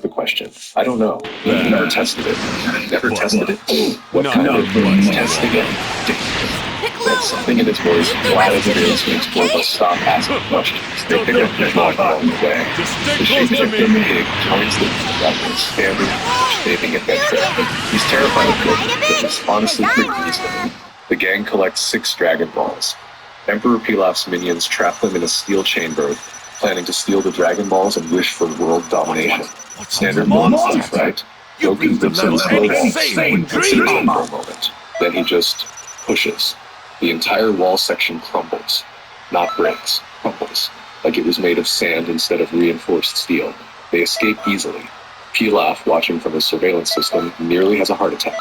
the question. I don't know. Never tested it. Never tested it. What Not kind of much. testing it? There's something in his voice loud as it is makes both of us stop asking questions. They pick up his walk along the way. The shape-shifting pig joins the after a standard shaping adventure. He's terrified of Goku, which is honestly pretty reasonable. The gang collects 6 Dragon Balls. Emperor Pilaf's minions trap them in a steel chamber, planning to steal the Dragon Balls and wish for world domination. Standard villain stuff, right? Goku rips at his insane for a moment. Then he just pushes. The entire wall section crumbles. Not breaks, crumbles. Like it was made of sand instead of reinforced steel. They escape easily. Pilaf, watching from his surveillance system, nearly has a heart attack.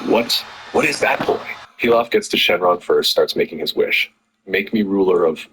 What is that boy? Pilaf gets to Shenron first, starts making his wish. Make me ruler of...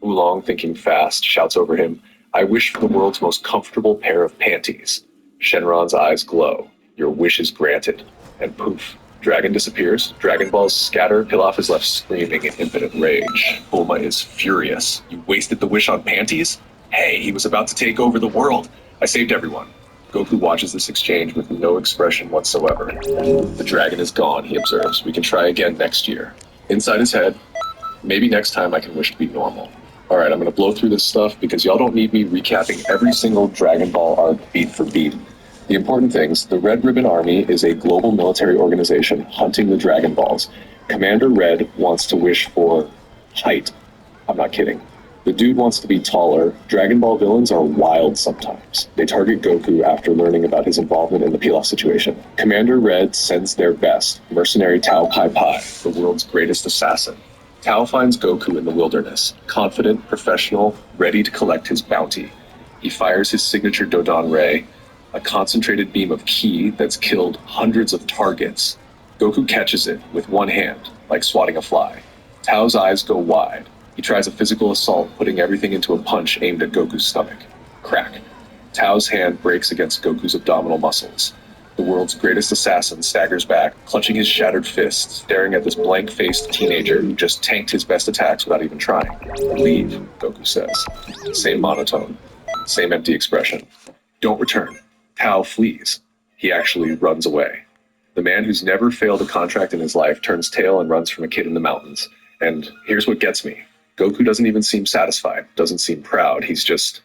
Oolong, thinking fast, shouts over him, I wish for the world's most comfortable pair of panties. Shenron's eyes glow. Your wish is granted. And poof. Dragon disappears. Dragon Balls scatter. Pilaf is left screaming in impotent rage. Bulma is furious. You wasted the wish on panties? Hey, he was about to take over the world. I saved everyone. Goku watches this exchange with no expression whatsoever. The dragon is gone, he observes. We can try again next year. Inside his head, maybe next time I can wish to be normal. Alright, I'm gonna blow through this stuff because y'all don't need me recapping every single Dragon Ball arc beat for beat. The important things, the Red Ribbon Army is a global military organization hunting the Dragon Balls. Commander Red wants to wish for height. I'm not kidding. The dude wants to be taller. Dragon Ball villains are wild sometimes. They target Goku after learning about his involvement in the Pilaf situation. Commander Red sends their best, mercenary Tao Pai Pai, the world's greatest assassin. Tao finds Goku in the wilderness, confident, professional, ready to collect his bounty. He fires his signature Dodon Ray, a concentrated beam of ki that's killed hundreds of targets. Goku catches it with one hand, like swatting a fly. Tao's eyes go wide. He tries a physical assault, putting everything into a punch aimed at Goku's stomach. Crack. Tao's hand breaks against Goku's abdominal muscles. The world's greatest assassin staggers back, clutching his shattered fist, staring at this blank-faced teenager who just tanked his best attacks without even trying. Leave, Goku says. Same monotone. Same empty expression. Don't return. Tao flees. He actually runs away. The man who's never failed a contract in his life turns tail and runs from a kid in the mountains. And here's what gets me. Goku doesn't even seem satisfied, doesn't seem proud. He's just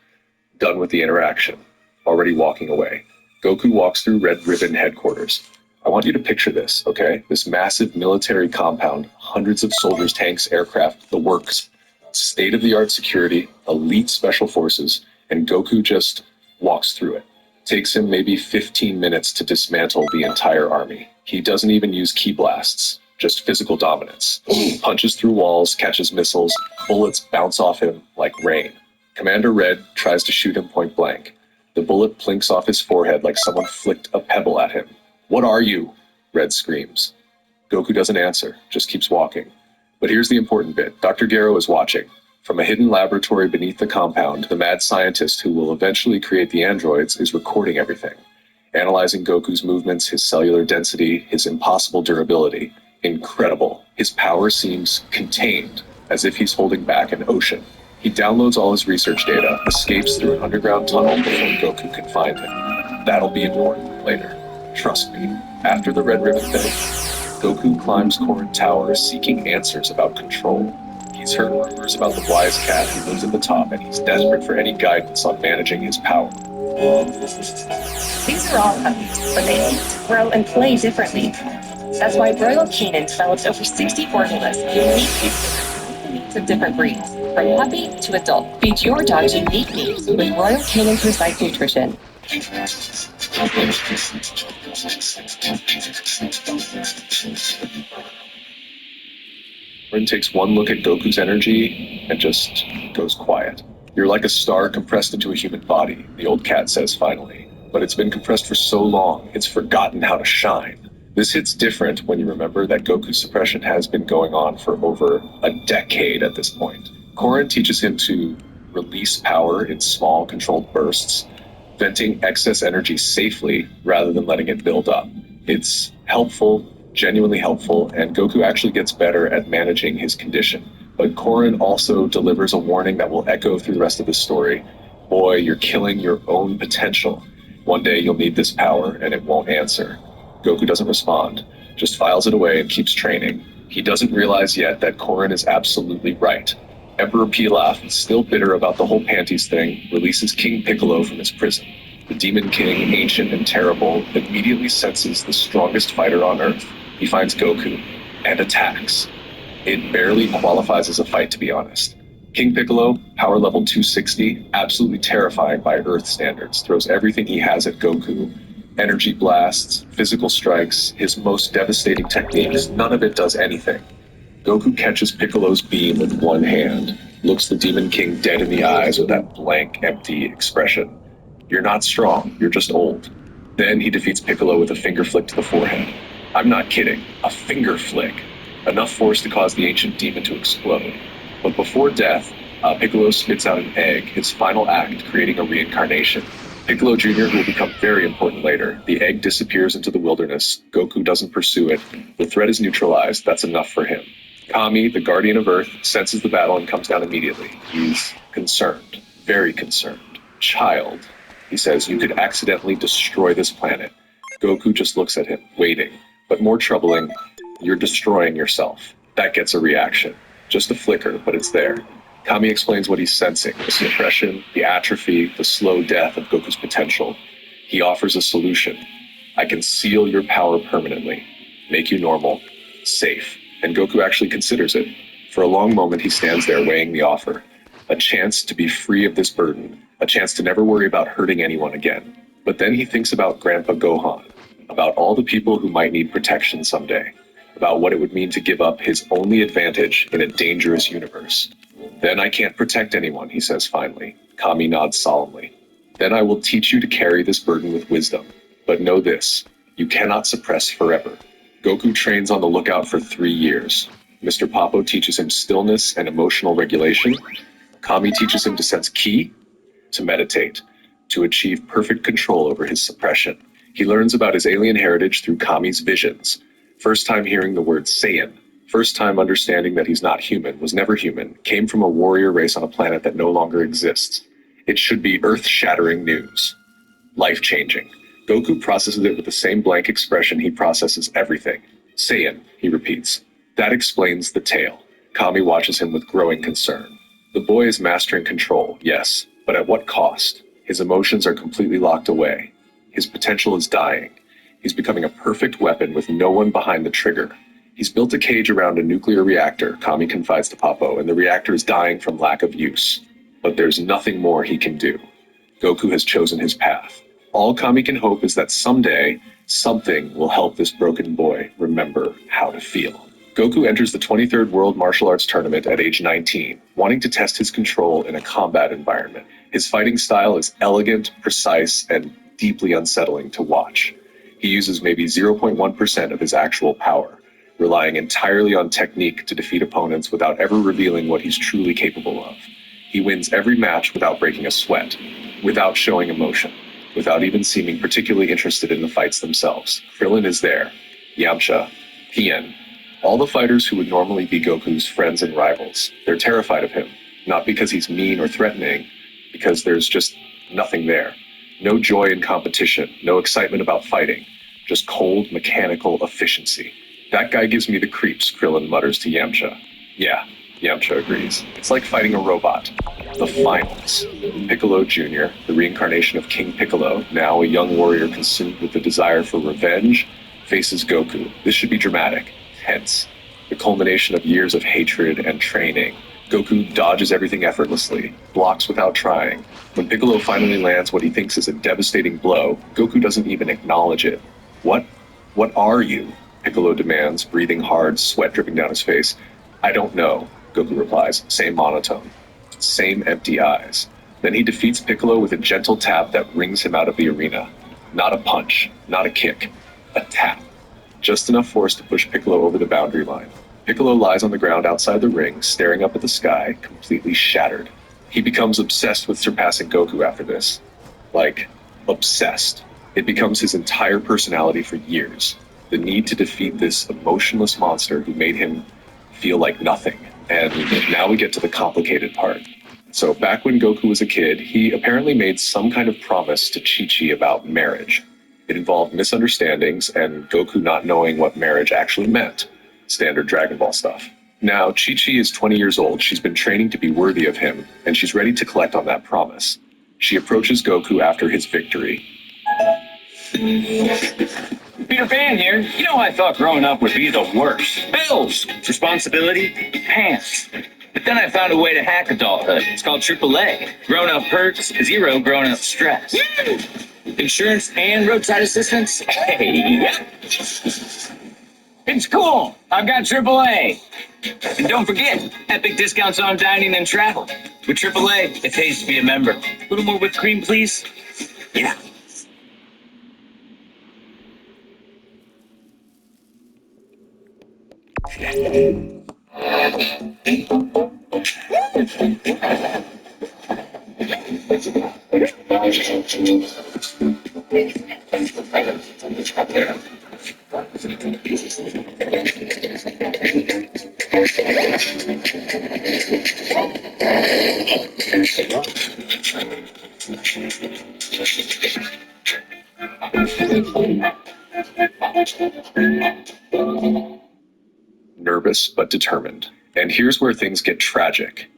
done with the interaction, already walking away. Goku walks through Red Ribbon headquarters. I want you to picture this, okay? This massive military compound, hundreds of soldiers, tanks, aircraft, the works, state-of-the-art security, elite special forces, and Goku just walks through it. Takes him maybe 15 minutes to dismantle the entire army. He doesn't even use ki blasts, just physical dominance. Punches through walls, catches missiles, bullets bounce off him like rain. Commander Red tries to shoot him point blank. The bullet plinks off his forehead like someone flicked a pebble at him. What are you? Red screams. Goku doesn't answer, just keeps walking. But here's the important bit. Dr. Gero is watching. From a hidden laboratory beneath the compound, the mad scientist who will eventually create the androids is recording everything. Analyzing Goku's movements, his cellular density, his impossible durability. Incredible. His power seems contained, as if he's holding back an ocean. He downloads all his research data, escapes through an underground tunnel before Goku can find him. That'll be important later. Trust me. After the Red Ribbon thing, Goku climbs Korin Tower seeking answers about control. He's heard rumors about the wise cat who lives at the top, and he's desperate for any guidance on managing his power. These are all puppies, but they eat, grow, and play differently. That's why Royal Canin develops over 60 formulas unique needs of different breeds, from puppy to adult. Feed your dog's unique needs with Royal Canin Precise Nutrition. Rin takes one look at Goku's energy and just goes quiet. You're like a star compressed into a human body, the old cat says finally. But it's been compressed for so long, it's forgotten how to shine. This hits different when you remember that Goku's suppression has been going on for over a decade at this point. Korin teaches him to release power in small, controlled bursts, venting excess energy safely rather than letting it build up. It's helpful, genuinely helpful, and Goku actually gets better at managing his condition. But Korin also delivers a warning that will echo through the rest of the story. Boy, you're killing your own potential. One day you'll need this power, and it won't answer. Goku doesn't respond, just files it away and keeps training. He doesn't realize yet that Korin is absolutely right. Emperor Pilaf, still bitter about the whole panties thing, releases King Piccolo from his prison. The Demon King, ancient and terrible, immediately senses the strongest fighter on Earth. He finds Goku, and attacks. It barely qualifies as a fight, to be honest. King Piccolo, power level 260, absolutely terrifying by Earth standards, throws everything he has at Goku. Energy blasts, physical strikes, his most devastating techniques, none of it does anything. Goku catches Piccolo's beam with one hand, looks the Demon King dead in the eyes with that blank, empty expression. You're not strong, you're just old. Then he defeats Piccolo with a finger flick to the forehead. I'm not kidding, a finger flick. Enough force to cause the ancient demon to explode. But before death, Piccolo spits out an egg, his final act, creating a reincarnation. Piccolo Jr. will become very important later. The egg disappears into the wilderness. Goku doesn't pursue it. The threat is neutralized. That's enough for him. Kami, the guardian of Earth, senses the battle and comes down immediately. He's concerned. Very concerned. Child. He says, you could accidentally destroy this planet. Goku just looks at him, waiting. But more troubling, you're destroying yourself. That gets a reaction. Just a flicker, but it's there. Kami explains what he's sensing, the suppression, the atrophy, the slow death of Goku's potential. He offers a solution. I can seal your power permanently, make you normal, safe. And Goku actually considers it. For a long moment, he stands there weighing the offer. A chance to be free of this burden, a chance to never worry about hurting anyone again. But then he thinks about Grandpa Gohan, about all the people who might need protection someday, about what it would mean to give up his only advantage in a dangerous universe. Then I can't protect anyone, he says finally. Kami nods solemnly. Then I will teach you to carry this burden with wisdom. But know this, you cannot suppress forever. Goku trains on the lookout for 3 years. Mr. Papo teaches him stillness and emotional regulation. Kami teaches him to sense ki, to meditate, to achieve perfect control over his suppression. He learns about his alien heritage through Kami's visions. First time hearing the word Saiyan, first time understanding that he's not human, was never human, came from a warrior race on a planet that no longer exists. It should be earth-shattering news. Life-changing. Goku processes it with the same blank expression he processes everything. Saiyan, he repeats. That explains the tale. Kami watches him with growing concern. The boy is mastering control, yes, but at what cost? His emotions are completely locked away. His potential is dying. He's becoming a perfect weapon with no one behind the trigger. He's built a cage around a nuclear reactor, Kami confides to Papo, and the reactor is dying from lack of use. But there's nothing more he can do. Goku has chosen his path. All Kami can hope is that someday, something will help this broken boy remember how to feel. Goku enters the 23rd World Martial Arts Tournament at age 19, wanting to test his control in a combat environment. His fighting style is elegant, precise, and deeply unsettling to watch. He uses maybe 0.1% of his actual power, relying entirely on technique to defeat opponents without ever revealing what he's truly capable of. He wins every match without breaking a sweat, without showing emotion, without even seeming particularly interested in the fights themselves. Krillin is there, Yamcha, Tien, all the fighters who would normally be Goku's friends and rivals. They're terrified of him, not because he's mean or threatening, because there's just nothing there. No joy in competition, no excitement about fighting, just cold, mechanical efficiency. That guy gives me the creeps, Krillin mutters to Yamcha. Yeah, Yamcha agrees. It's like fighting a robot. The finals. Piccolo Jr., the reincarnation of King Piccolo, now a young warrior consumed with the desire for revenge, faces Goku. This should be dramatic, tense. The culmination of years of hatred and training. Goku dodges everything effortlessly, blocks without trying. When Piccolo finally lands what he thinks is a devastating blow, Goku doesn't even acknowledge it. What are you? Piccolo demands, breathing hard, sweat dripping down his face. I don't know, Goku replies, same monotone, same empty eyes. Then he defeats Piccolo with a gentle tap that wrings him out of the arena. Not a punch, not a kick, a tap. Just enough force to push Piccolo over the boundary line. Piccolo lies on the ground outside the ring, staring up at the sky, completely shattered. He becomes obsessed with surpassing Goku after this. Like, obsessed. It becomes his entire personality for years. The need to defeat this emotionless monster who made him feel like nothing. And now we get to the complicated part. So back when Goku was a kid, he apparently made some kind of promise to Chi-Chi about marriage. It involved misunderstandings and Goku not knowing what marriage actually meant. Standard Dragon Ball stuff. Now, Chi-Chi is 20 years old. She's been training to be worthy of him, and she's ready to collect on that promise. She approaches Goku after his victory. Peter Pan here. You know, I thought growing up would be the worst. Bills, responsibility, pants. But then I found a way to hack adulthood. It's called AAA. Grown-up perks, zero grown-up stress. Woo! Insurance and roadside assistance? Hey, yep. It's cool. I've got AAA. And don't forget, epic discounts on dining and travel. With AAA, it pays to be a member. A little more whipped cream, please? Yeah. Nervous but determined. And here's where things get tragic.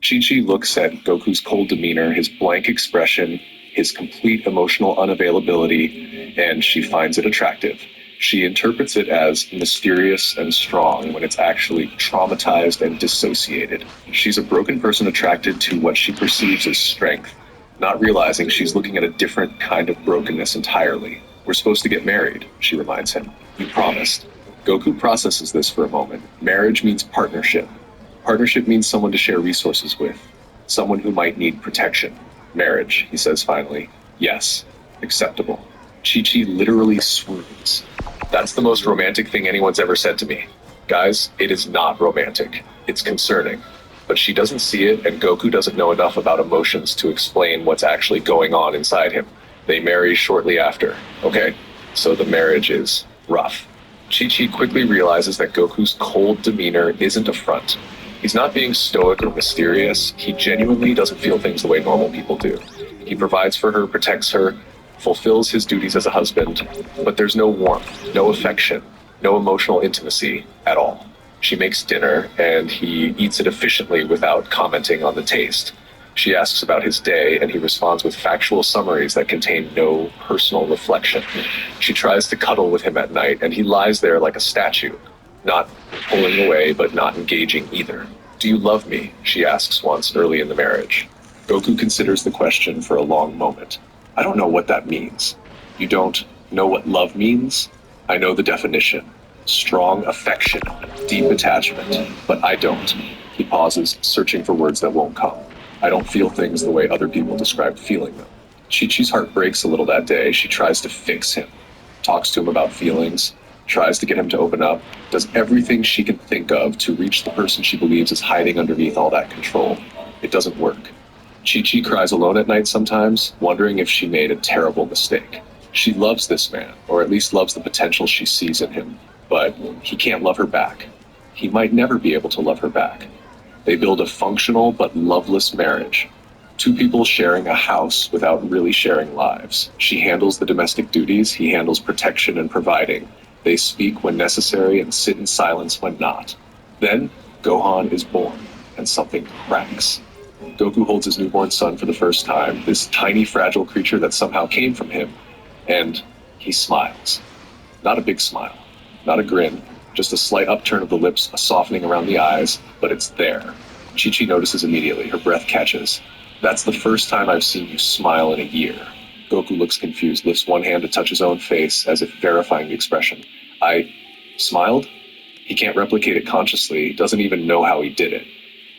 Chi-Chi looks at Goku's cold demeanor, his blank expression, his complete emotional unavailability, and she finds it attractive. She interprets it as mysterious and strong when it's actually traumatized and dissociated. She's a broken person attracted to what she perceives as strength, not realizing she's looking at a different kind of brokenness entirely. We're supposed to get married, she reminds him. You promised. Goku processes this for a moment. Marriage means partnership. Partnership means someone to share resources with. Someone who might need protection. Marriage, he says finally. Yes. Acceptable. Chi-Chi literally swoons. That's the most romantic thing anyone's ever said to me. Guys, it is not romantic. It's concerning. But she doesn't see it, and Goku doesn't know enough about emotions to explain what's actually going on inside him. They marry shortly after. Okay, so the marriage is rough. Chi-Chi quickly realizes that Goku's cold demeanor isn't a front. He's not being stoic or mysterious. He genuinely doesn't feel things the way normal people do. He provides for her, protects her, fulfills his duties as a husband, but there's no warmth, no affection, no emotional intimacy at all. She makes dinner, and he eats it efficiently without commenting on the taste. She asks about his day, and he responds with factual summaries that contain no personal reflection. She tries to cuddle with him at night, and he lies there like a statue, not pulling away, but not engaging either. Do you love me? She asks once early in the marriage. Goku considers the question for a long moment. I don't know what that means. You don't know what love means? I know the definition. Strong affection, deep attachment, but I don't. He pauses, searching for words that won't come. I don't feel things the way other people describe feeling them. Chi-Chi's heart breaks a little that day. She tries to fix him, talks to him about feelings, tries to get him to open up, does everything she can think of to reach the person she believes is hiding underneath all that control. It doesn't work. Chi-Chi cries alone at night sometimes, wondering if she made a terrible mistake. She loves this man, or at least loves the potential she sees in him, but he can't love her back. He might never be able to love her back. They build a functional but loveless marriage. Two people sharing a house without really sharing lives. She handles the domestic duties, he handles protection and providing. They speak when necessary and sit in silence when not. Then, Gohan is born, and something cracks. Goku holds his newborn son for the first time, this tiny fragile creature that somehow came from him, and he smiles. Not a big smile, not a grin, just a slight upturn of the lips, a softening around the eyes, but it's there. Chi-Chi notices immediately, her breath catches. That's the first time I've seen you smile in a year. Goku looks confused, lifts one hand to touch his own face, as if verifying the expression. I smiled? He can't replicate it consciously, doesn't even know how he did it.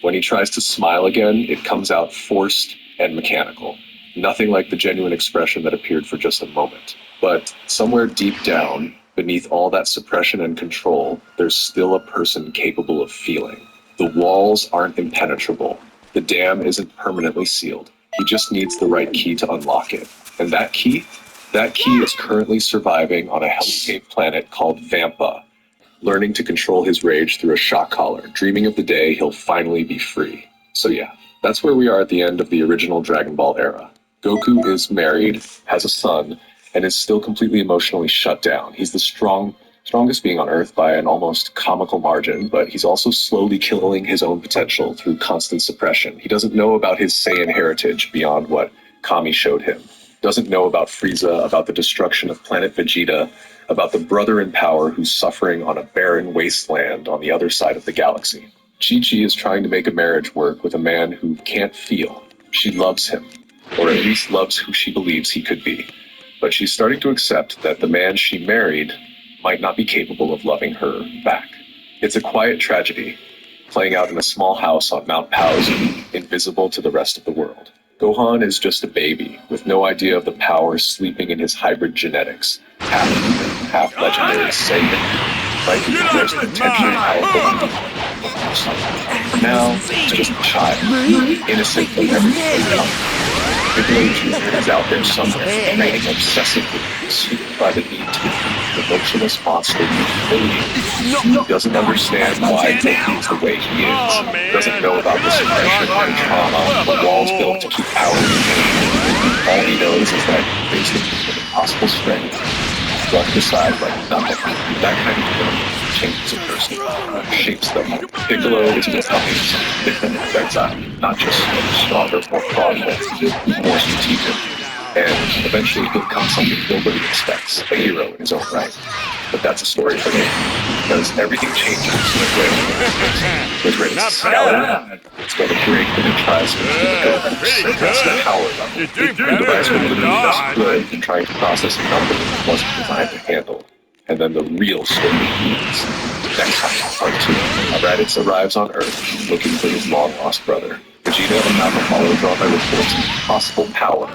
When he tries to smile again, it comes out forced and mechanical. Nothing like the genuine expression that appeared for just a moment. But somewhere deep down, beneath all that suppression and control, there's still a person capable of feeling. The walls aren't impenetrable. The dam isn't permanently sealed. He just needs the right key to unlock it. And that key is currently surviving on a hellscape planet called Vampa, learning to control his rage through a shock collar, dreaming of the day he'll finally be free. So yeah, That's where we are at the end of the original Dragon Ball era. Goku is married, has a son, and is still completely emotionally shut down. He's the strongest being on Earth by an almost comical margin, but he's also slowly killing his own potential through constant suppression. He doesn't know about his Saiyan heritage beyond what Kami showed him. Doesn't know about Frieza, about the destruction of planet Vegeta, about the brother in power who's suffering on a barren wasteland on the other side of the galaxy. Chi-Chi is trying to make a marriage work with a man who can't feel. She loves him, or at least loves who she believes he could be. But she's starting to accept that the man she married might not be capable of loving her back. It's a quiet tragedy, playing out in a small house on Mount Pauzi, invisible to the rest of the world. Gohan is just a baby, with no idea of the power sleeping in his hybrid genetics, half human, half legendary Saiyan. Like there's potentially powerful. For now, he's just a child, innocent of everything. Piccolo Jr. is out there somewhere, training obsessively, suited by the need to be the emotionless monster he doesn't understand why Goku is the way he is. Doesn't know about the suppression and trauma, the walls built to keep power contained. All he knows is that faced with impossible strength, left aside like nothing. That kind of feeling changes a person, shapes them. Piccolo is becoming something different in Vexile, not just stronger, more thoughtful, more strategic, and eventually he'll become something nobody expects, a hero in his own right. But that's a story for me, because everything changes with Raditz. Scouter, it's going to break when it tries to suppress the power level. The device will literally just good in trying to process a number that wasn't designed to handle. And then the real story begins. Next time, part 2. Raditz arrives on Earth, looking for his long-lost brother. Vegeta and Nappa follow drawn by reports of possible power.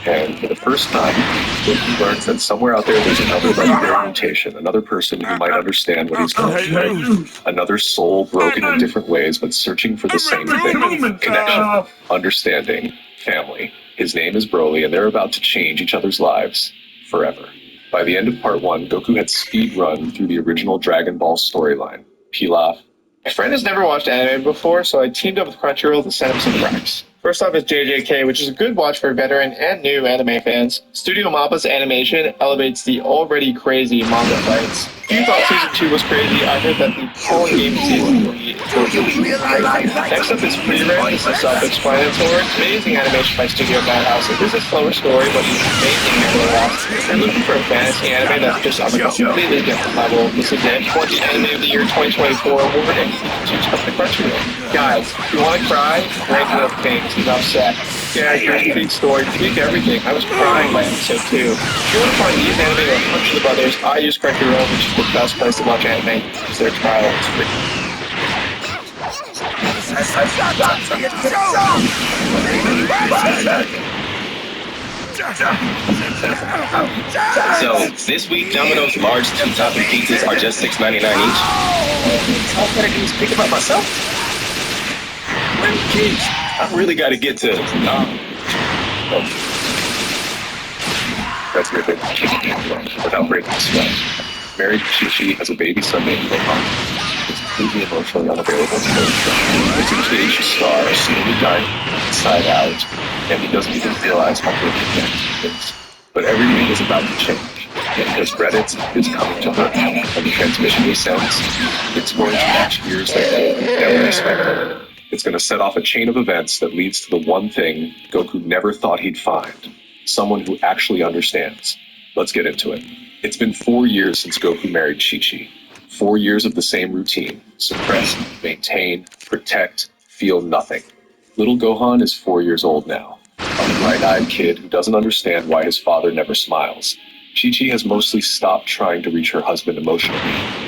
And for the first time, Goku learns that somewhere out there there's another legendary mutation, another person who might understand what he's going through. Another soul broken in different ways, but searching for the same thing. Connection, understanding, family. His name is Broly, and they're about to change each other's lives forever. By the end of part 1, Goku had speed run through the original Dragon Ball storyline. Pilaf. My friend has never watched anime before, so I teamed up with Crunchyroll to send him some facts. First off is JJK, which is a good watch for veteran and new anime fans. Studio Mappa's animation elevates the already crazy manga fights. If you thought Season 2 was crazy, I heard that the whole game Season 3 is crazy. Next up is Free Rent. This is self-explanatory. Amazing animation by Studio Madhouse. It is a slower story, but it's amazing nevertheless. If you're looking for a fantasy anime that's just on a completely different level, this is it. 20 Anime of the Year 2024 award, and you choose the Crunchyroll. Guys, if you want to cry, Ranking of Kings is upset. Characters, big story, tweak everything. I was crying by episode 2. If you want to find these anime or a bunch of others, I use Crunchyroll, which is the best place to watch anime. It's their trial. It's free. So, this week, Domino's large 2-topping pizzas are just $6.99 each. All I do is pick them up myself. Kids, I really got to get to That's your thing. Without breaking sweat. Married Chi-Chi has a baby son named Gohan. He's completely emotionally unavailable to her. It's a caged star, slowly dying inside out, and he doesn't even realize how big he is. But everything is about to change, because Raditz is coming to her, and the transmission he sends, it's going to match years that they never expected. It's going to set off a chain of events that leads to the one thing Goku never thought he'd find. Someone who actually understands. Let's get into it. It's been 4 years since Goku married Chi-Chi. 4 years of the same routine. Suppress, maintain, protect, feel nothing. Little Gohan is 4 years old now. A bright-eyed kid who doesn't understand why his father never smiles. Chi-Chi has mostly stopped trying to reach her husband emotionally.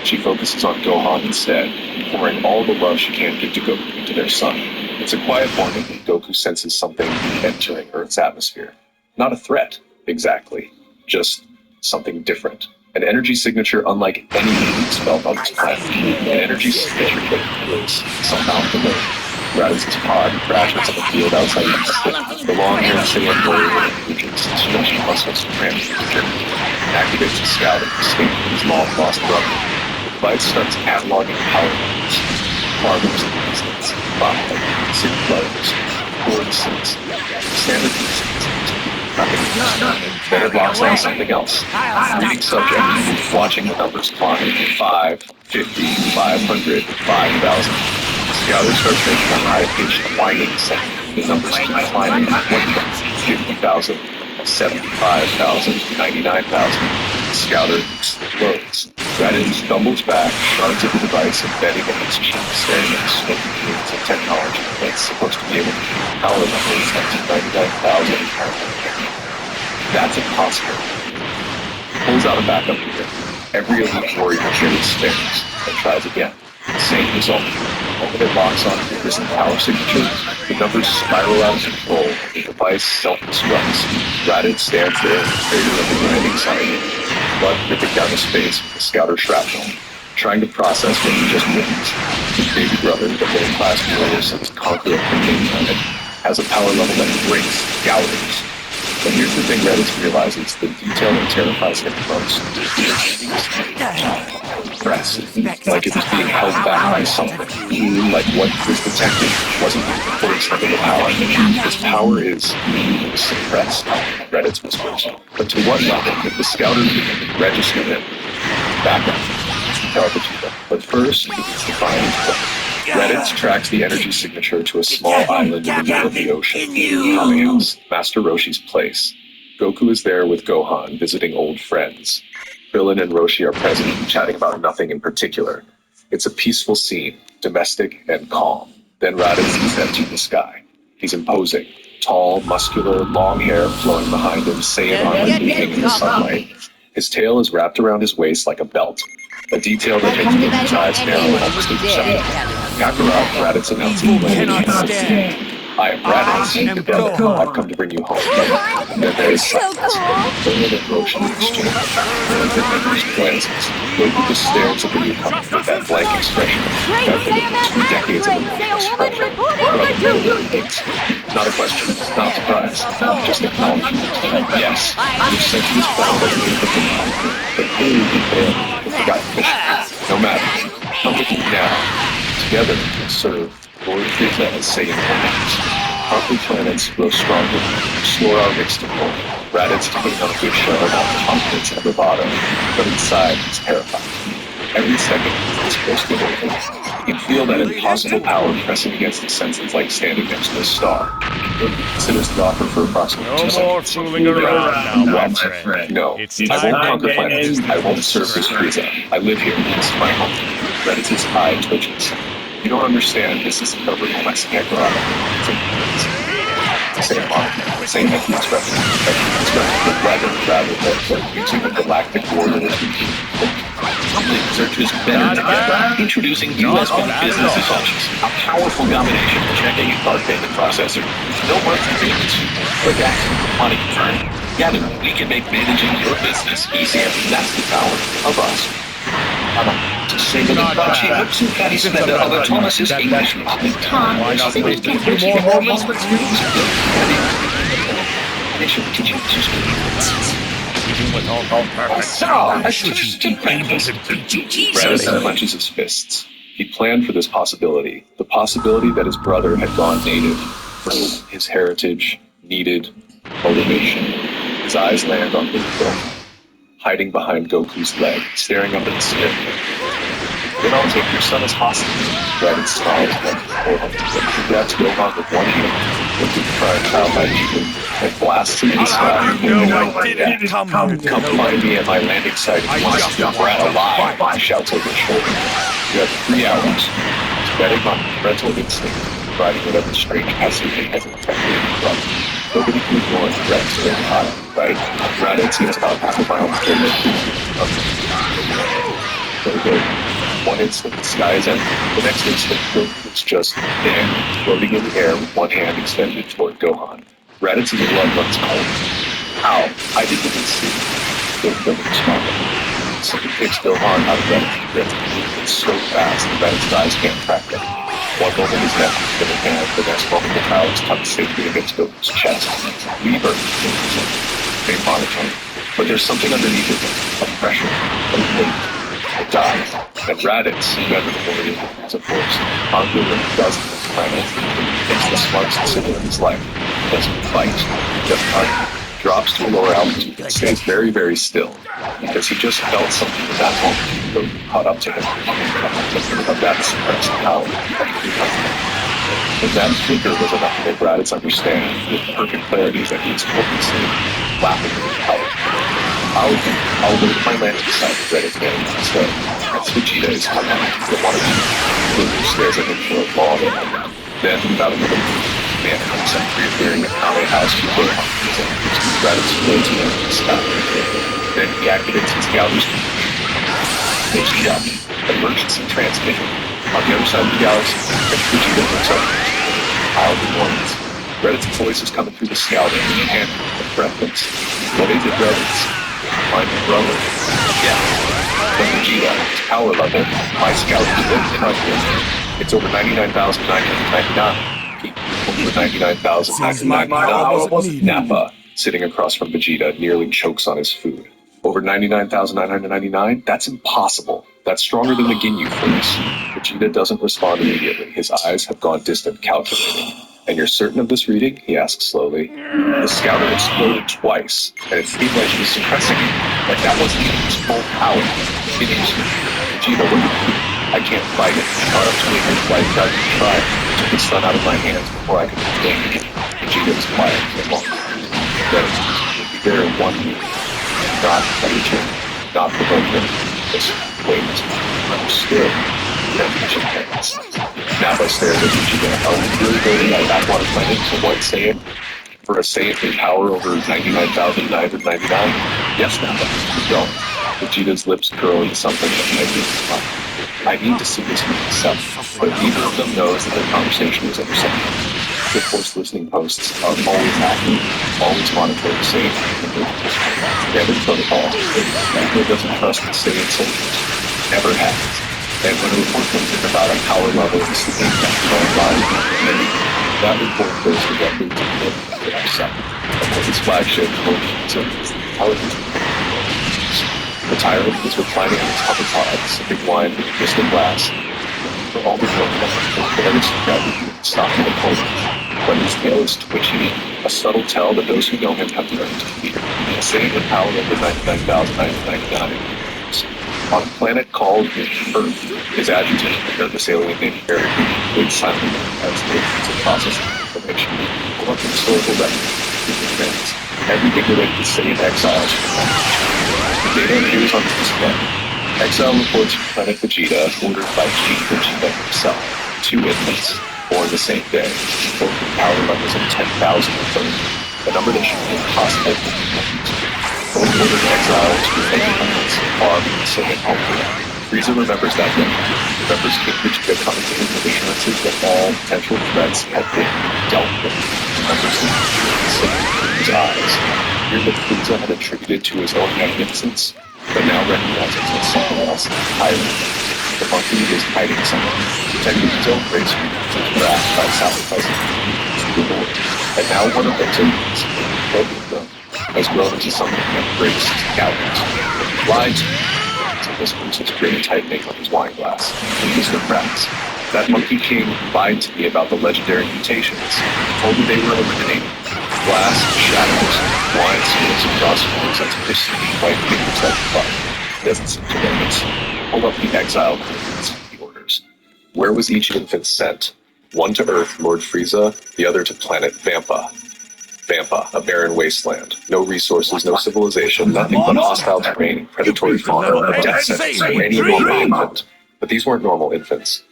She focuses on Gohan instead, pouring all the love she can give to Goku into their son. It's a quiet morning when Goku senses something entering Earth's atmosphere. Not a threat, exactly. Just something different. An energy signature unlike anything he's felt on this planet. An energy signature that feels somehow familiar. Raditz's pod crashes on the field outside of the long-haired Saiyan warrior weakens his stretched muscles to cramp his journey. Activates a scout and escape from his long-lost brother. The device starts cataloging power levels. Farmers in the distance, bottling, city players. 4 to 6. Standard nothing. Then it locks on something else. Reading subject, watching the numbers climb. 5, 50, 500, 5,000. Scouter starts making a high-pitched whining sound. The numbers keep climbing. 50,000, 75,000, 99,000. Scouter explodes. Reddit stumbles back, shoves at the device, and betting against cheap, staring at the smoking units of technology that's supposed to be able to power levels up to 99,000. That's impossible. Pulls out a backup gear. Every elite warrior carries spares and tries again. Same result. When it locks on fingers and power signatures, the numbers spiral out of control. The device self-destructs. Reddit stands there, greater than the landing site. Blood dripping down his face with the scouter shrapnel, trying to process what he just witnessed. His baby brother, the middle-class warrior since Conqueror of the King Planet, has a power level that breaks Scouters. But here's the thing Reddit realizes, the detail that terrifies him most. Press, like it was being held back by something. Like what was detected wasn't the full extent of the power. This power is suppressed, Reddit's whispers. But to what level if the scouter registered it? Back up. But first, he needs to find his way. Reddit tracks the energy signature to a small island in the middle of the ocean. Kamiya's, Master Roshi's place. Goku is there with Gohan, visiting old friends. Krillin and Roshi are present, chatting about nothing in particular. It's a peaceful scene, domestic and calm. Then Raditz descends to the sky. He's imposing. Tall, muscular, long hair flowing behind him, Saiyan armor gleaming in the sunlight. His tail is wrapped around his waist like a belt. A detail that makes Goku's eyes narrow almost imperceptible. Kakarot, Raditz announcing I am Raditz, your brother. I've come to bring you home. And then there is silence. Krillin and Roshi exchange. And then there's glances. Goku just stares at the newcomer with that blank expression. That for 2 decades of not a question, not a surprise, just acknowledgement. Yes, you've sent this battle that you put them on. But clearly you failed. You forgot the mission. No matter. Come with me now. Together we can serve Lord Frieza as Saiyan commands. Our planets grow stronger, explore our mixed world. Raditz putting on a good show about confidence and bravado, but inside he's terrified. Every second he's supposed to win. You can feel that impossible power pressing against his senses like standing next to a star. He considers the offer for approximately 2 seconds. No more fooling around now, my friend. No, I won't conquer planets. I won't serve as Frieza. I live here. This is my home. Raditz's eye twitches. You don't understand. This isn't a request, Kakarot. Same model, same ethnic expression, but rather than using the galactic warrior. Researchers better together. Introducing USB business essentials. A powerful combination of checking and card payment processor. No monthly payments. Quick access to money return. Together, we can make managing your business easier. That's the power of us. Even the other Thomas's English. Tom, Why not waste a few more moments with you? Even with all perfect Raditz clenches his fists. He planned for this possibility, the possibility that his brother had gone native, for his heritage needed motivation. His eyes land on Bule, hiding behind Goku's leg, staring up at the ceiling. Then I'll take your son as hostage. Raditz smiles before him. He grabs Gohan with one hand, looking for a childlike cheek, and blasts him in the sky. Come find me at my landing site if you want to see your brat alive, he shouts over his shoulder. You have 3 hours. Betting on parental instinct, riding whatever strange passively has infected him. Nobody can ignore threats very high, right? Raditz is about half a mile from the one instant, the sky is empty. The next instant, it's just there, floating in the air with one hand extended toward Gohan. Raditz's blood runs cold. Ow, I didn't even see. Goku responded. Something takes Gohan out of Raditz's grip. It's so fast that Raditz's eyes can't track it. One moment his neck is in his hand, the next moment the child is tucked safely against Goku's chest. Weaver, same monotone. But there's something underneath it, a pressure, a weight. Dies, and Raditz, whoever the warrior is, of course, Angular doesn't. planet. It's the smartest decision of his life. He doesn't fight, he doesn't argue. Drops to a lower altitude and stays very, very still because he just felt something at that moment caught up to him of that suppressed power. But that figure was enough to make Raditz understand with perfect clarity that he was hopelessly laughing at his power. I'll leave my land beside the Raditz man instead. As Vegeta is coming, the one of you stares at him for a long moment. Then, without another man comes up, reappearing at Kame House before Raditz floats into the sky. Then he activates his Gauger's HDL, emergency transmitter. On the other side of the galaxy, Vegeta looks up. I'll be warned. Reditz's voice is coming through the scout and hand with reference. What is it, Raditz? My brother. Yes. But Vegeta, his power level, my scout is it's over 99,999. Over 99,999. Nappa, sitting across from Vegeta, nearly chokes on his food. Over 99,999? That's impossible. That's stronger than the Ginyu Force. Vegeta doesn't respond immediately. His eyes have gone distant, calculating. And you're certain of this reading? He asks slowly. The scouter exploded twice, and it seemed like he was suppressing it. Like that wasn't even his full power. Vegeta, what do you do? I can't fight it. Caught up to me and life tried to try. Took the sun out of my hands before I could explain it. Vegeta was quiet for a moment. Then, there in one minute. Not fight him. Not provoke him. Just wait. Understood. Nappa stares at Vegeta. Are we really going at that one planet to one Saiyan? For a Saiyan with power over 99,999? Yes, Nappa. Go. Vegeta's lips curl into something that might be fun. I need to see this for myself, but neither of them knows that their conversation is intercepted. The Force listening posts are always active, always monitoring the Saiyan. Standard protocol. Nappa doesn't trust the Saiyan soldiers. Never has. And when a report comes in about a power level in sleeping body, that report goes directly to the himself. His flagship, the tyrant is reclining on his hoverpod, sipping wine with a crystal glass. For all the work the energy gravity stopping the cold. When his tail is twitching, a subtle tell that those who know him have learned to fear. A Saiyan with power over 99,999. On a planet called Earth, his adjutant, the alien named Eric, waits silently as they process information. Pull up the historical record. Everything related to Saiyan exiles. The data appears on the display. Exile reports from Planet Vegeta, ordered by King Vegeta himself. 2 infants, born the same day, both with power levels of 10,000 and 30, a number that should be impossible to compute. Both ordered exile to the infants, far from the Saiyan home. Frieza remembers that day. Remembers King Vegeta coming to him with assurances that all potential threats had been dealt with. Remembers his eyes. Fear that Frieza had attributed to his own magnificence, but now recognizes that someone else is hiding. The monkey is hiding something, protecting his own race from his wrath by sacrificing to the Lord. And now one of those enemies, both of them, has grown into something that breaks cowards. Lied to me. So whispers his grin tightening on his wine glass. And Mr. Kratz. That Monkey King lied to me about the legendary mutations. Told me they were eliminated. Glass, shadows, blind spills across floors as pristine white fingers that fire. Doesn't seem to notice. Pull up the exile coordinates, he orders. Where was each infant sent? One to Earth, Lord Frieza, the other to planet Vampa. Vampa, a barren wasteland. No resources, no civilization, nothing but hostile terrain, predatory fauna, a death sentence for any normal infant. But these weren't normal infants.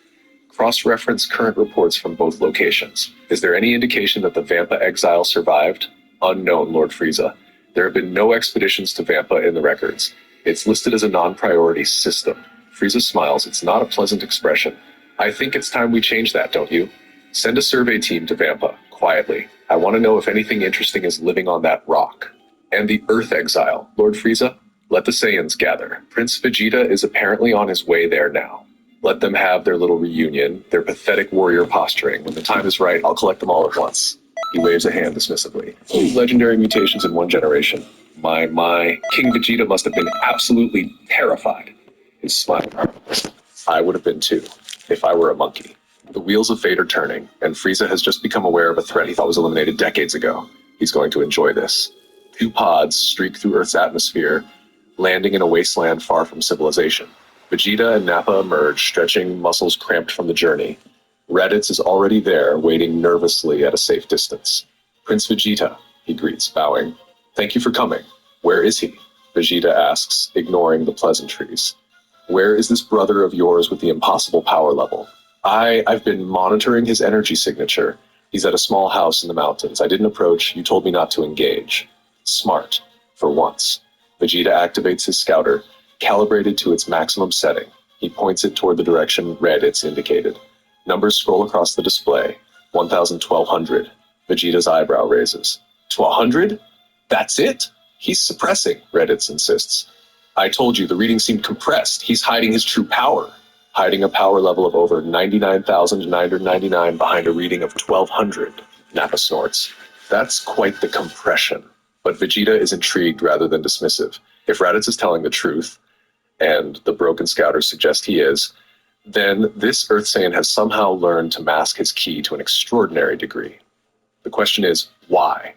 Cross-reference current reports from both locations. Is there any indication that the Vampa exile survived? Unknown, Lord Frieza. There have been no expeditions to Vampa in the records. It's listed as a non-priority system. Frieza smiles. It's not a pleasant expression. I think it's time we change that, don't you? Send a survey team to Vampa, quietly. I want to know if anything interesting is living on that rock. And the Earth exile, Lord Frieza? Let the Saiyans gather. Prince Vegeta is apparently on his way there now. Let them have their little reunion, their pathetic warrior posturing. When the time is right, I'll collect them all at once. He waves a hand dismissively. 2 legendary mutations in 1 generation. My. King Vegeta must have been absolutely terrified. His smile. I would have been too, if I were a monkey. The wheels of fate are turning, and Frieza has just become aware of a threat he thought was eliminated decades ago. He's going to enjoy this. 2 pods streak through Earth's atmosphere, landing in a wasteland far from civilization. Vegeta and Nappa emerge, stretching muscles cramped from the journey. Raditz is already there, waiting nervously at a safe distance. Prince Vegeta, he greets, bowing. Thank you for coming. Where is he? Vegeta asks, ignoring the pleasantries. Where is this brother of yours with the impossible power level? I've been monitoring his energy signature. He's at a small house in the mountains. I didn't approach. You told me not to engage. Smart, for once. Vegeta activates his scouter, calibrated to its maximum setting. He points it toward the direction Raditz indicated. Numbers scroll across the display. 1,1200. Vegeta's eyebrow raises. 1,200? That's it? He's suppressing, Raditz insists. I told you, the reading seemed compressed. He's hiding his true power. Hiding a power level of over 99,999 behind a reading of 1,200, Nappa snorts. That's quite the compression. But Vegeta is intrigued rather than dismissive. If Raditz is telling the truth, and the broken scouters suggest he is, then this Earth Saiyan has somehow learned to mask his ki to an extraordinary degree. The question is, why?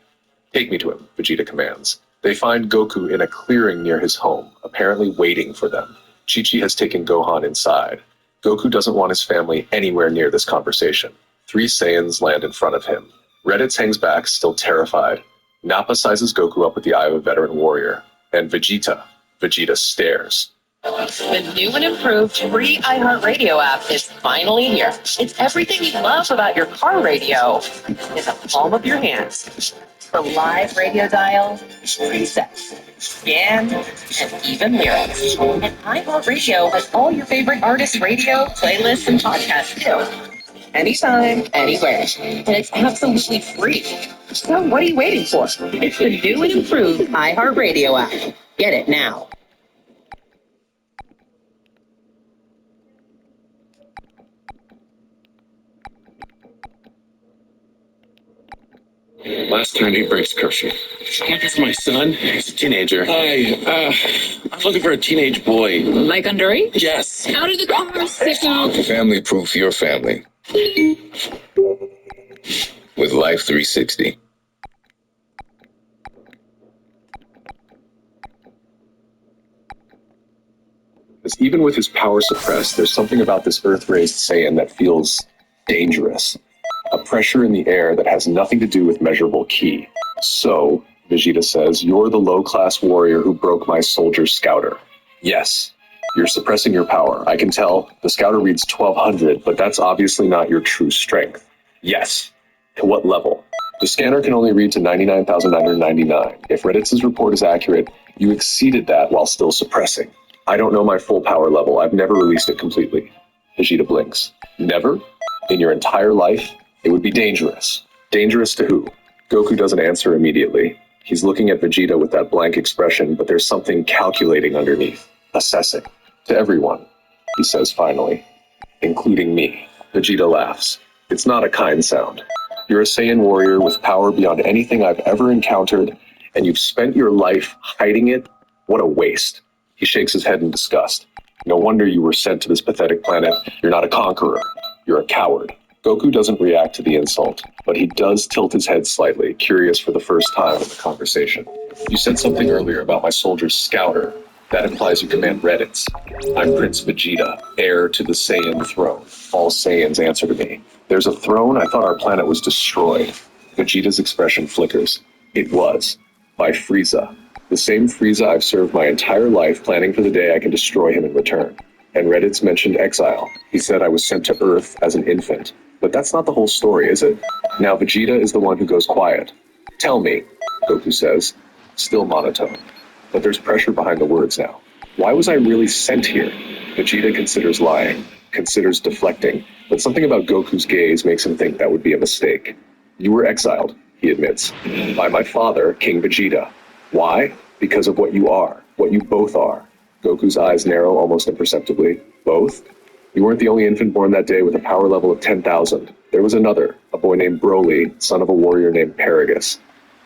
Take me to him, Vegeta commands. They find Goku in a clearing near his home, apparently waiting for them. Chi-Chi has taken Gohan inside. Goku doesn't want his family anywhere near this conversation. 3 Saiyans land in front of him. Raditz hangs back, still terrified. Nappa sizes Goku up with the eye of a veteran warrior. And Vegeta stares. The new and improved free iHeartRadio app is finally here. It's everything you love about your car radio in the palm of your hands. From live radio dials, presets, scans, and even lyrics. And iHeartRadio has all your favorite artists' radio, playlists, and podcasts too. Anytime, anywhere. And it's absolutely free. So what are you waiting for? It's the new and improved iHeartRadio app. Get it now. Last time he breaks curfew. I'm looking for my son. He's a teenager. Hi, I'm looking for a teenage boy. Like underage? Yes. How did the car signal? Family proof your family. With Life 360. Even with his power suppressed, there's something about this Earth-raised Saiyan that feels dangerous. A pressure in the air that has nothing to do with measurable ki. So, Vegeta says, you're the low-class warrior who broke my soldier's scouter. Yes, you're suppressing your power. I can tell. The scouter reads 1,200, but that's obviously not your true strength. Yes. To what level? The scanner can only read to 99,999. If Raditz's report is accurate, you exceeded that while still suppressing. I don't know my full power level. I've never released it completely. Vegeta blinks. Never? In your entire life? It would be dangerous. Dangerous to who? Goku doesn't answer immediately. He's looking at Vegeta with that blank expression, but there's something calculating underneath. Assessing. To everyone, he says finally. Including me. Vegeta laughs. It's not a kind sound. You're a Saiyan warrior with power beyond anything I've ever encountered, and you've spent your life hiding it? What a waste. He shakes his head in disgust. No wonder you were sent to this pathetic planet. You're not a conqueror. You're a coward. Goku doesn't react to the insult, but he does tilt his head slightly, curious for the first time in the conversation. You said something earlier about my soldier's scouter. That implies you command Raditz. I'm Prince Vegeta, heir to the Saiyan throne. All Saiyans answer to me. There's a throne? I thought our planet was destroyed. Vegeta's expression flickers. It was. By Frieza. The same Frieza I've served my entire life, planning for the day I can destroy him in return. And Raditz mentioned exile. He said I was sent to Earth as an infant. But that's not the whole story, is it? Now Vegeta is the one who goes quiet. Tell me, Goku says, still monotone. But there's pressure behind the words now. Why was I really sent here? Vegeta considers lying, considers deflecting, but something about Goku's gaze makes him think that would be a mistake. You were exiled, he admits, by my father, King Vegeta. Why? Because of what you are, what you both are. Goku's eyes narrow almost imperceptibly. Both? You weren't the only infant born that day with a power level of 10,000. There was another, a boy named Broly, son of a warrior named Paragus.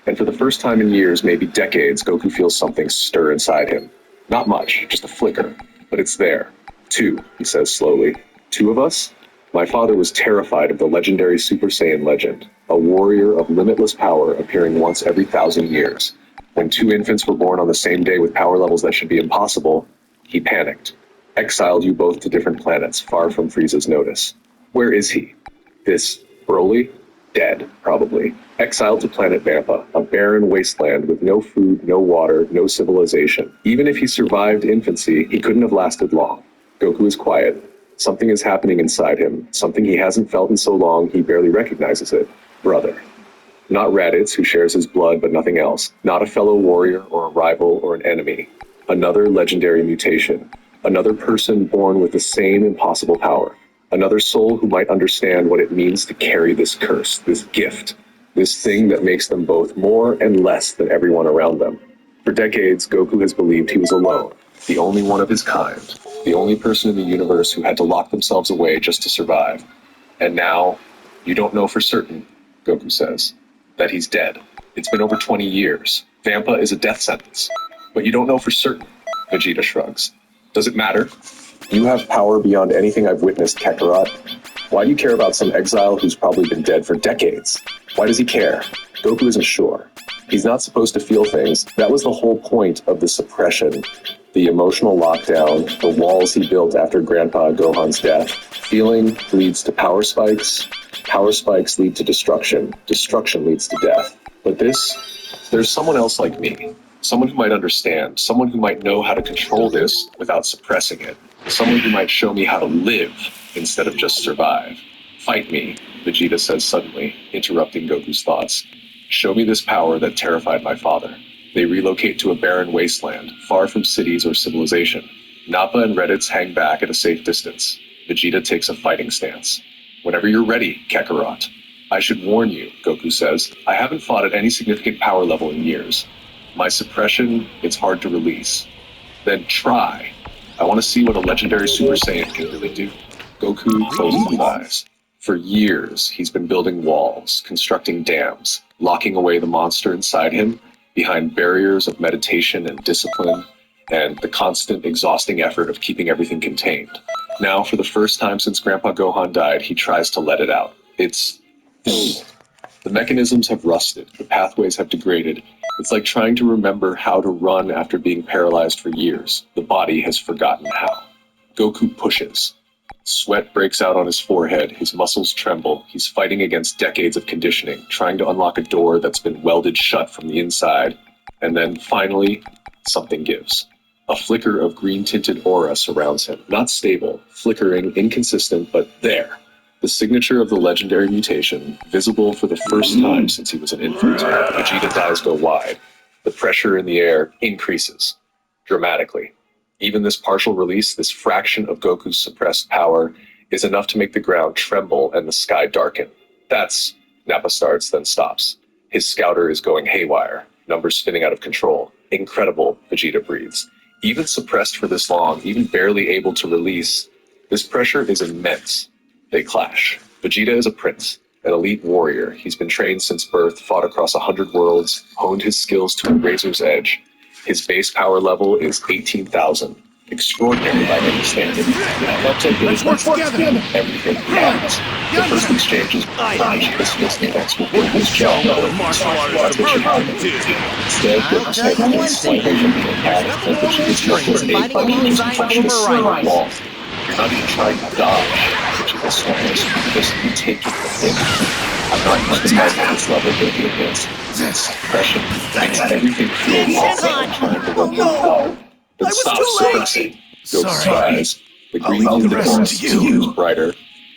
And for the first time in years, maybe decades, Goku feels something stir inside him. Not much, just a flicker, but it's there. 2, he says slowly. 2 of us? My father was terrified of the legendary Super Saiyan legend, a warrior of limitless power appearing once every 1,000 years. When two infants were born on the same day with power levels that should be impossible, he panicked, exiled you both to different planets, far from Frieza's notice. Where is he? This Broly? Dead, probably. Exiled to planet Vampa, a barren wasteland with no food, no water, no civilization. Even if he survived infancy, he couldn't have lasted long. Goku is quiet. Something is happening inside him, something he hasn't felt in so long he barely recognizes it. Brother. Not Raditz, who shares his blood but nothing else. Not a fellow warrior or a rival or an enemy. Another legendary mutation. Another person born with the same impossible power. Another soul who might understand what it means to carry this curse, this gift, this thing that makes them both more and less than everyone around them. For decades, Goku has believed he was alone, the only one of his kind, the only person in the universe who had to lock themselves away just to survive. And now, you don't know for certain, Goku says, that he's dead. It's been over 20 years. Vampa is a death sentence. But you don't know for certain, Vegeta shrugs. Does it matter? You have power beyond anything I've witnessed, Kakarot. Why do you care about some exile who's probably been dead for decades? Why does he care? Goku isn't sure. He's not supposed to feel things. That was the whole point of the suppression, the emotional lockdown, the walls he built after Grandpa Gohan's death. Feeling leads to power spikes lead to destruction leads to death. But there's someone else like me. Someone who might understand, someone who might know how to control this without suppressing it. Someone who might show me how to live instead of just survive. Fight me, Vegeta says suddenly, interrupting Goku's thoughts. Show me this power that terrified my father. They relocate to a barren wasteland, far from cities or civilization. Nappa and Raditz hang back at a safe distance. Vegeta takes a fighting stance. Whenever you're ready, Kakarot. I should warn you, Goku says. I haven't fought at any significant power level in years. My suppression, it's hard to release. Then try. I want to see what a legendary Super Saiyan can really do. Goku closes his eyes. For years, he's been building walls, constructing dams, locking away the monster inside him behind barriers of meditation and discipline and the constant, exhausting effort of keeping everything contained. Now, for the first time since Grandpa Gohan died, he tries to let it out. The mechanisms have rusted, the pathways have degraded. It's like trying to remember how to run after being paralyzed for years. The body has forgotten how. Goku pushes. Sweat breaks out on his forehead, his muscles tremble. He's fighting against decades of conditioning, trying to unlock a door that's been welded shut from the inside. And then, finally, something gives. A flicker of green-tinted aura surrounds him. Not stable, flickering, inconsistent, but there. The signature of the legendary mutation, visible for the first time since he was an infant. Vegeta's eyes go wide. The pressure in the air increases, dramatically. Even this partial release, this fraction of Goku's suppressed power, is enough to make the ground tremble and the sky darken. That's, Nappa starts, then stops. His scouter is going haywire, numbers spinning out of control. Incredible, Vegeta breathes. Even suppressed for this long, even barely able to release, this pressure is immense. They clash. Vegeta is a prince, an elite warrior. He's been trained since birth, fought across 100 worlds, honed his skills to a razor's edge. His base power level is 18,000. Extraordinary by any standard. Let's work together. Everything happens. The first exchange is Vegeta's fist connects with Goku's jaw. Martial artist do. Instead, Goku's head moves slightly from the impact, and Vegeta's knuckles aid by being punched to the wall. You're not even trying to dodge, Vegeta swears. You're just taking the hit. I'm not used to this level of against. Suppression makes everything feel lost and trying to run through power. But stop suppressing. Goku sighs. The green in the forest becomes brighter,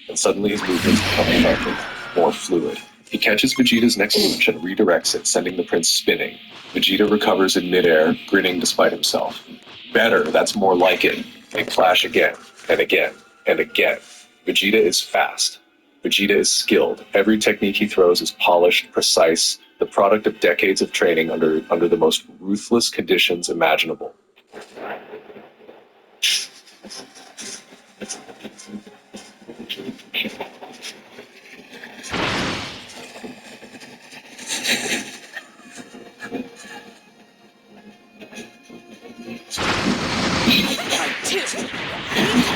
and suddenly his movements become sharper, more fluid. He catches Vegeta's next punch and redirects it, sending the prince spinning. Vegeta recovers in midair, grinning despite himself. Better, that's more like it. They clash again, and again, and again. Vegeta is fast. Vegeta is skilled. Every technique he throws is polished, precise, the product of decades of training under the most ruthless conditions imaginable.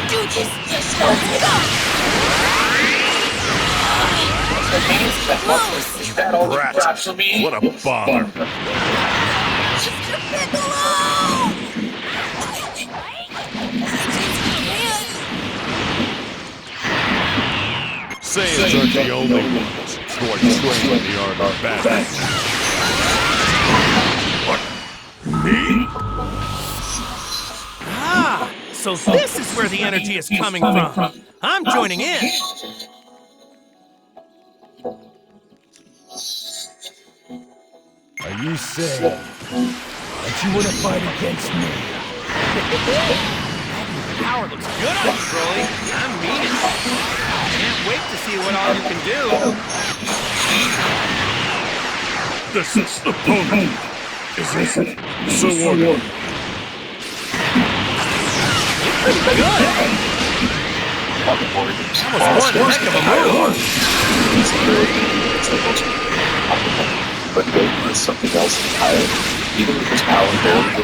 Do this! Let's go! Is that all you got for me? What a bummer. Saiyans aren't the only ones who are training the art of battle. What? Me? Ah, so this is where the energy is coming from. I'm joining in. Are you saying that you want to fight against me? Power looks good on you, Broly. I mean it. Can't wait to see what all you can do. This opponent is Xenoverse. Pretty good. That was one heck of a move. But Goku is something else entirely. Even with his power barely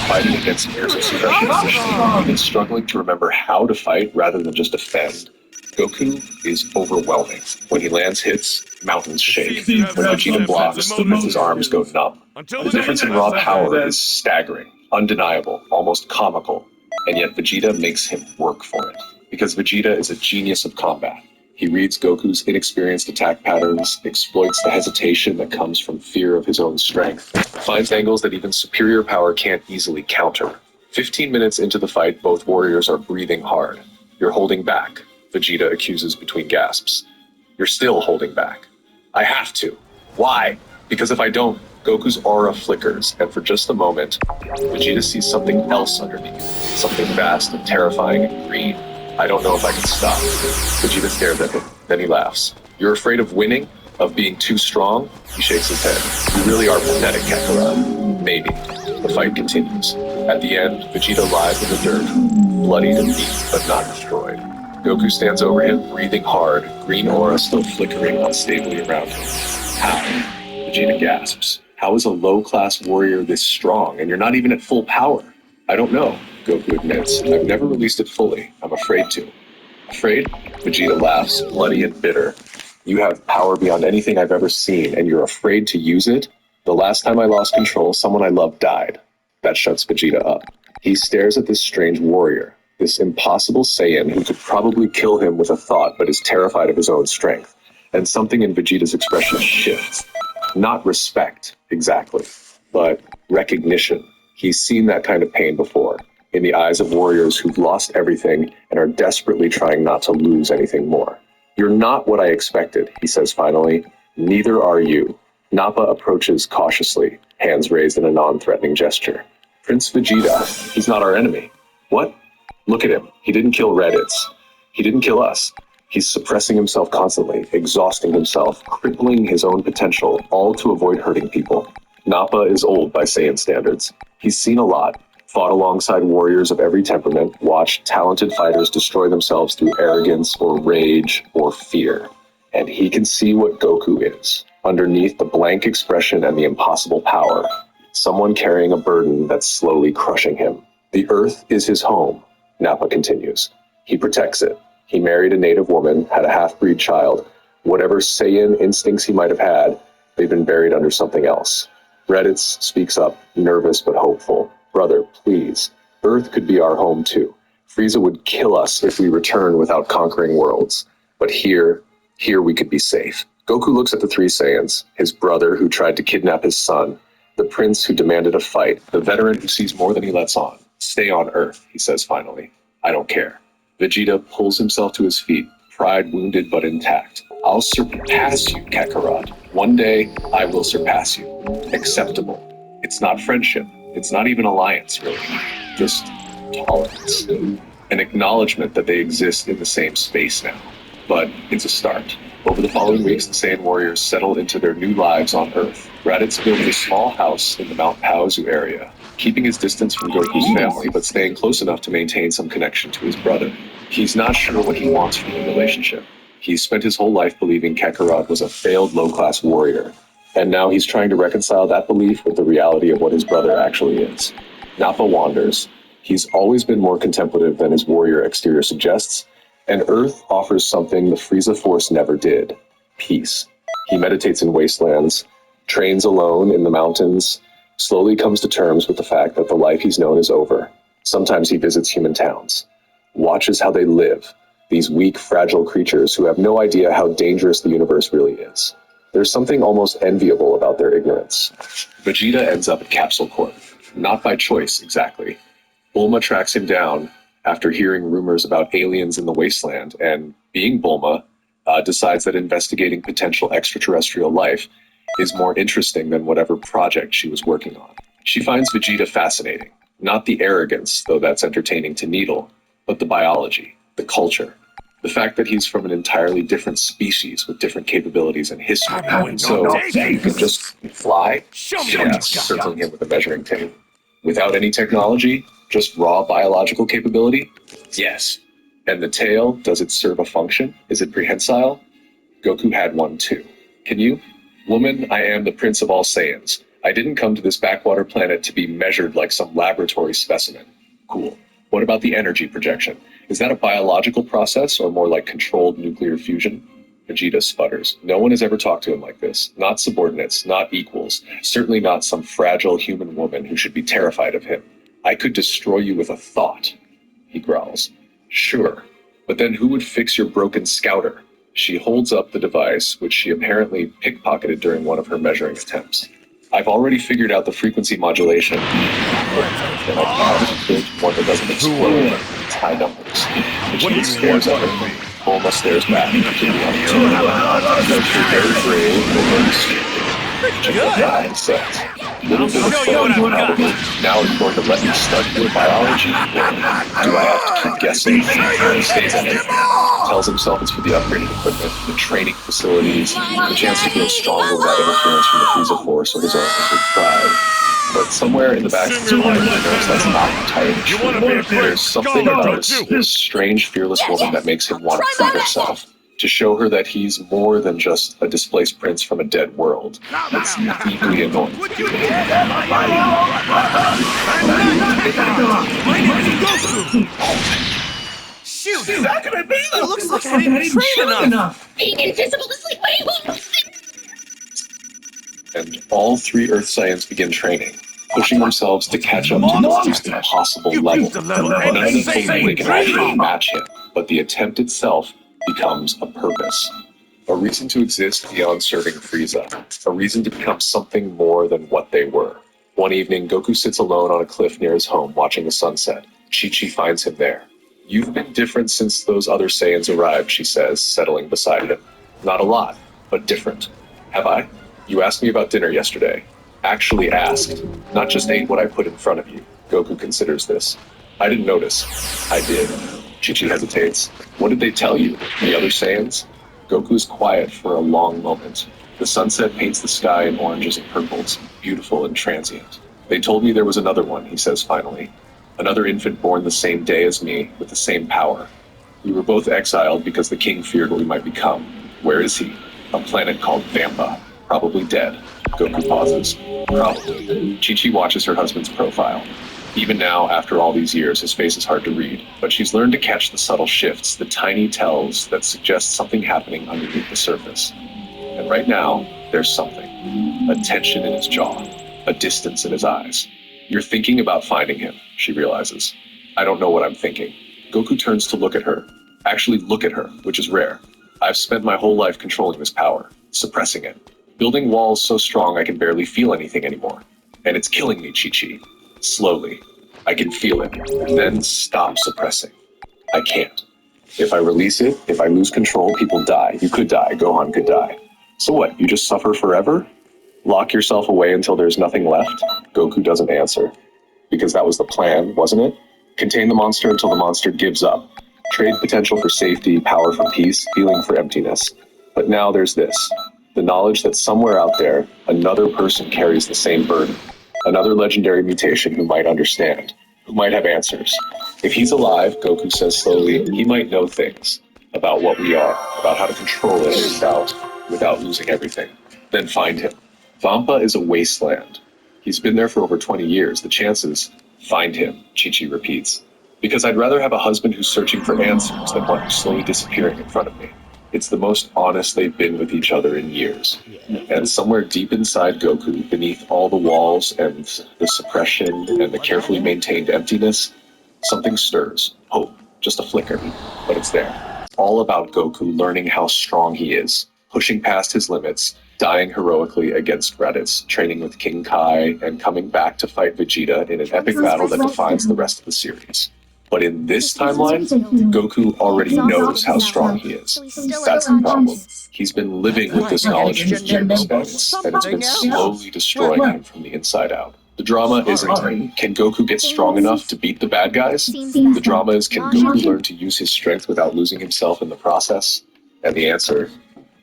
fighting against years of suppression, even struggling to remember how to fight rather than just defend, Goku is overwhelming. When he lands hits, mountains shake. When Vegeta blocks, his arms go numb. The difference in raw power is staggering, undeniable, almost comical, and yet Vegeta makes him work for it. Because Vegeta is a genius of combat. He reads Goku's inexperienced attack patterns, exploits the hesitation that comes from fear of his own strength, finds angles that even superior power can't easily counter. 15 minutes into the fight, both warriors are breathing hard. You're holding back, Vegeta accuses between gasps. You're still holding back. I have to. Why? Because if I don't, Goku's aura flickers, and for just a moment, Vegeta sees something else underneath. Something vast and terrifying and green. I don't know if I can stop. Vegeta stares at him, then he laughs. You're afraid of winning? Of being too strong? He shakes his head. You really are pathetic, Kakarot. Maybe. The fight continues. At the end, Vegeta lies in the dirt, bloodied and beaten, but not destroyed. Goku stands over him, breathing hard, green aura still flickering unstably around him. How? Vegeta gasps. How is a low-class warrior this strong, and you're not even at full power? I don't know, Goku admits. I've never released it fully. I'm afraid to. Afraid? Vegeta laughs, bloody and bitter. You have power beyond anything I've ever seen, and you're afraid to use it? The last time I lost control, someone I loved died. That shuts Vegeta up. He stares at this strange warrior, this impossible Saiyan who could probably kill him with a thought but is terrified of his own strength. And something in Vegeta's expression shifts. Not respect, exactly, but recognition. He's seen that kind of pain before, in the eyes of warriors who've lost everything and are desperately trying not to lose anything more. You're not what I expected, he says finally. Neither are you. Nappa approaches cautiously, hands raised in a non-threatening gesture. Prince Vegeta, he's not our enemy. What? Look at him. He didn't kill Reddits. He didn't kill us. He's suppressing himself constantly, exhausting himself, crippling his own potential, all to avoid hurting people. Nappa is old by Saiyan standards. He's seen a lot, fought alongside warriors of every temperament, watched talented fighters destroy themselves through arrogance or rage or fear. And he can see what Goku is, underneath the blank expression and the impossible power. Someone carrying a burden that's slowly crushing him. The Earth is his home, Nappa continues. He protects it. He married a native woman, had a half-breed child. Whatever Saiyan instincts he might have had, they've been buried under something else. Reddits speaks up, nervous but hopeful. Brother, please. Earth could be our home too. Frieza would kill us if we return without conquering worlds. But here we could be safe. Goku looks at the three Saiyans, his brother who tried to kidnap his son, the prince who demanded a fight, the veteran who sees more than he lets on. Stay on Earth, he says finally. I don't care. Vegeta pulls himself to his feet, pride wounded but intact. I'll surpass you, Kakarot. One day, I will surpass you. Acceptable. It's not friendship. It's not even alliance, really. Just tolerance. An acknowledgement that they exist in the same space now. But it's a start. Over the following weeks, the Saiyan warriors settle into their new lives on Earth. Raditz built a small house in the Mount Paozu area, keeping his distance from Goku's family, but staying close enough to maintain some connection to his brother. He's not sure what he wants from the relationship. He's spent his whole life believing Kakarot was a failed low-class warrior, and now he's trying to reconcile that belief with the reality of what his brother actually is. Nappa wanders. He's always been more contemplative than his warrior exterior suggests, and Earth offers something the Frieza Force never did: peace. He meditates in wastelands, trains alone in the mountains, slowly comes to terms with the fact that the life he's known is over. Sometimes he visits human towns, watches how they live, these weak, fragile creatures who have no idea how dangerous the universe really is. There's something almost enviable about their ignorance. Vegeta ends up at Capsule Corp, not by choice exactly. Bulma tracks him down after hearing rumors about aliens in the wasteland, and being Bulma, decides that investigating potential extraterrestrial life is more interesting than whatever project she was working on. She finds Vegeta fascinating, not the arrogance, though that's entertaining to Needle, but the biology, the culture, the fact that he's from an entirely different species with different capabilities and history. So he can just fly? Yeah, circling him with a measuring tape. Without any technology, just raw biological capability? Yes. And the tail, does it serve a function? Is it prehensile? Goku had one too. Can you? Woman, I am the Prince of all Saiyans. I didn't come to this backwater planet to be measured like some laboratory specimen. Cool. What about the energy projection? Is that a biological process or more like controlled nuclear fusion? Vegeta sputters. No one has ever talked to him like this. Not subordinates, not equals. Certainly not some fragile human woman who should be terrified of him. I could destroy you with a thought, he growls. Sure, but then who would fix your broken scouter? She holds up the device, which she apparently pickpocketed during one of her measuring attempts. I've already figured out the frequency modulation, and I've built one that doesn't explode. It's high numbers. Vegeta stares at her. Bulma stares back, completely undeterred. You're very brave, but very stupid. Vegeta says, little bit of fun, probably. Now you're going to let me study your biology? Or do I have to keep guessing? He stays at it. Tells himself it's for the upgraded equipment, the training facilities, the chance to grow stronger without interference from the Frieza Force or his own injured pride. But somewhere in the back of his mind, he knows that's not entirely true. There's something about this strange, fearless woman that makes him want to prove himself, to show her that he's more than just a displaced prince from a dead world. It's deeply annoying. Shoot! He's not gonna be there! It looks like I didn't train enough! Being invisible is like my whole And all three Earth Saiyans begin training, pushing themselves to catch up to the most impossible level. None of them believe they can actually match him, but the attempt itself becomes a purpose. A reason to exist beyond serving Frieza. A reason to become something more than what they were. One evening, Goku sits alone on a cliff near his home, watching the sunset. Chi-Chi finds him there. You've been different since those other Saiyans arrived, she says, settling beside him. Not a lot, but different. Have I? You asked me about dinner yesterday. Actually asked, not just ate what I put in front of you. Goku considers this. I didn't notice. I did. Chi-Chi hesitates. What did they tell you? The other Saiyans? Goku is quiet for a long moment. The sunset paints the sky in oranges and purples, beautiful and transient. They told me there was another one, he says finally. Another infant born the same day as me, with the same power. We were both exiled because the king feared what we might become. Where is he? A planet called Vampa. Probably dead. Goku pauses. Probably. Chi-Chi watches her husband's profile. Even now, after all these years, his face is hard to read, but she's learned to catch the subtle shifts, the tiny tells that suggest something happening underneath the surface. And right now, there's something. A tension in his jaw, a distance in his eyes. You're thinking about finding him, she realizes. I don't know what I'm thinking. Goku turns to look at her. Actually look at her, which is rare. I've spent my whole life controlling this power, suppressing it. Building walls so strong I can barely feel anything anymore. And it's killing me, Chi-Chi. Slowly. I can feel it. Then stop suppressing. I can't. If I release it, if I lose control, people die. You could die. Gohan could die. So what, you just suffer forever? Lock yourself away until there's nothing left? Goku doesn't answer. Because that was the plan, wasn't it? Contain the monster until the monster gives up. Trade potential for safety, power for peace, feeling for emptiness. But now there's this. The knowledge that somewhere out there, another person carries the same burden. Another legendary mutation who might understand, who might have answers. If he's alive, Goku says slowly, he might know things about what we are, about how to control it without losing everything. Then find him. Vampa is a wasteland. He's been there for over 20 years. The chances, find him, Chi-Chi repeats. Because I'd rather have a husband who's searching for answers than one who's slowly disappearing in front of me. It's the most honest they've been with each other in years. And somewhere deep inside Goku, beneath all the walls and the suppression and the carefully maintained emptiness, something stirs. Hope. Just a flicker. But it's there. All about Goku learning how strong he is, pushing past his limits, dying heroically against Raditz, training with King Kai, and coming back to fight Vegeta in an epic battle that defines the rest of the series. But in this timeline, Goku already knows how strong he is. That's the problem. He's been living with this knowledge for years, and it's been slowly destroying him from the inside out. The drama isn't, can Goku get strong enough to beat the bad guys? The drama is, can Goku learn to use his strength without losing himself in the process? And the answer,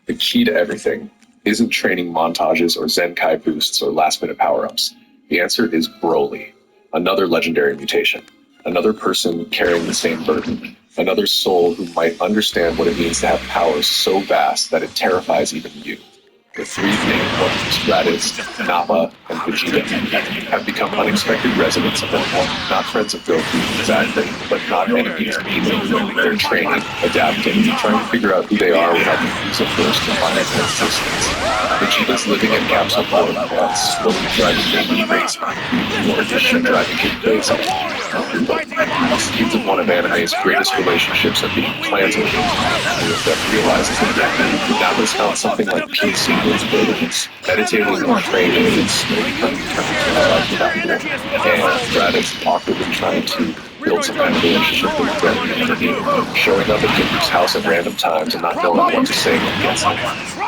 the key to everything, isn't training montages or Zenkai boosts or last-minute power-ups. The answer is Broly, another legendary mutation. Another person carrying the same burden. Another soul who might understand what it means to have powers so vast that it terrifies even you. The three named ones, Raditz, Nappa, and Vegeta, have become unexpected residents of their home. Not friends of Goku, exactly, but not enemies either. They're training, adapting, trying to figure out who they are without the Frieza force to find their existence. Vegeta's living in capsule form and slowly driving Goku crazy. More addition driving him crazy. The seeds of one of anime's greatest relationships are being planted into them realizes that Nappa's found something like peace in his burdens, meditating and training and slowly coming to a life without war. And Raditz awkwardly trying to build some kind of relationship with Zen, showing up at Goku's house at random times and not knowing what to say when he gets home.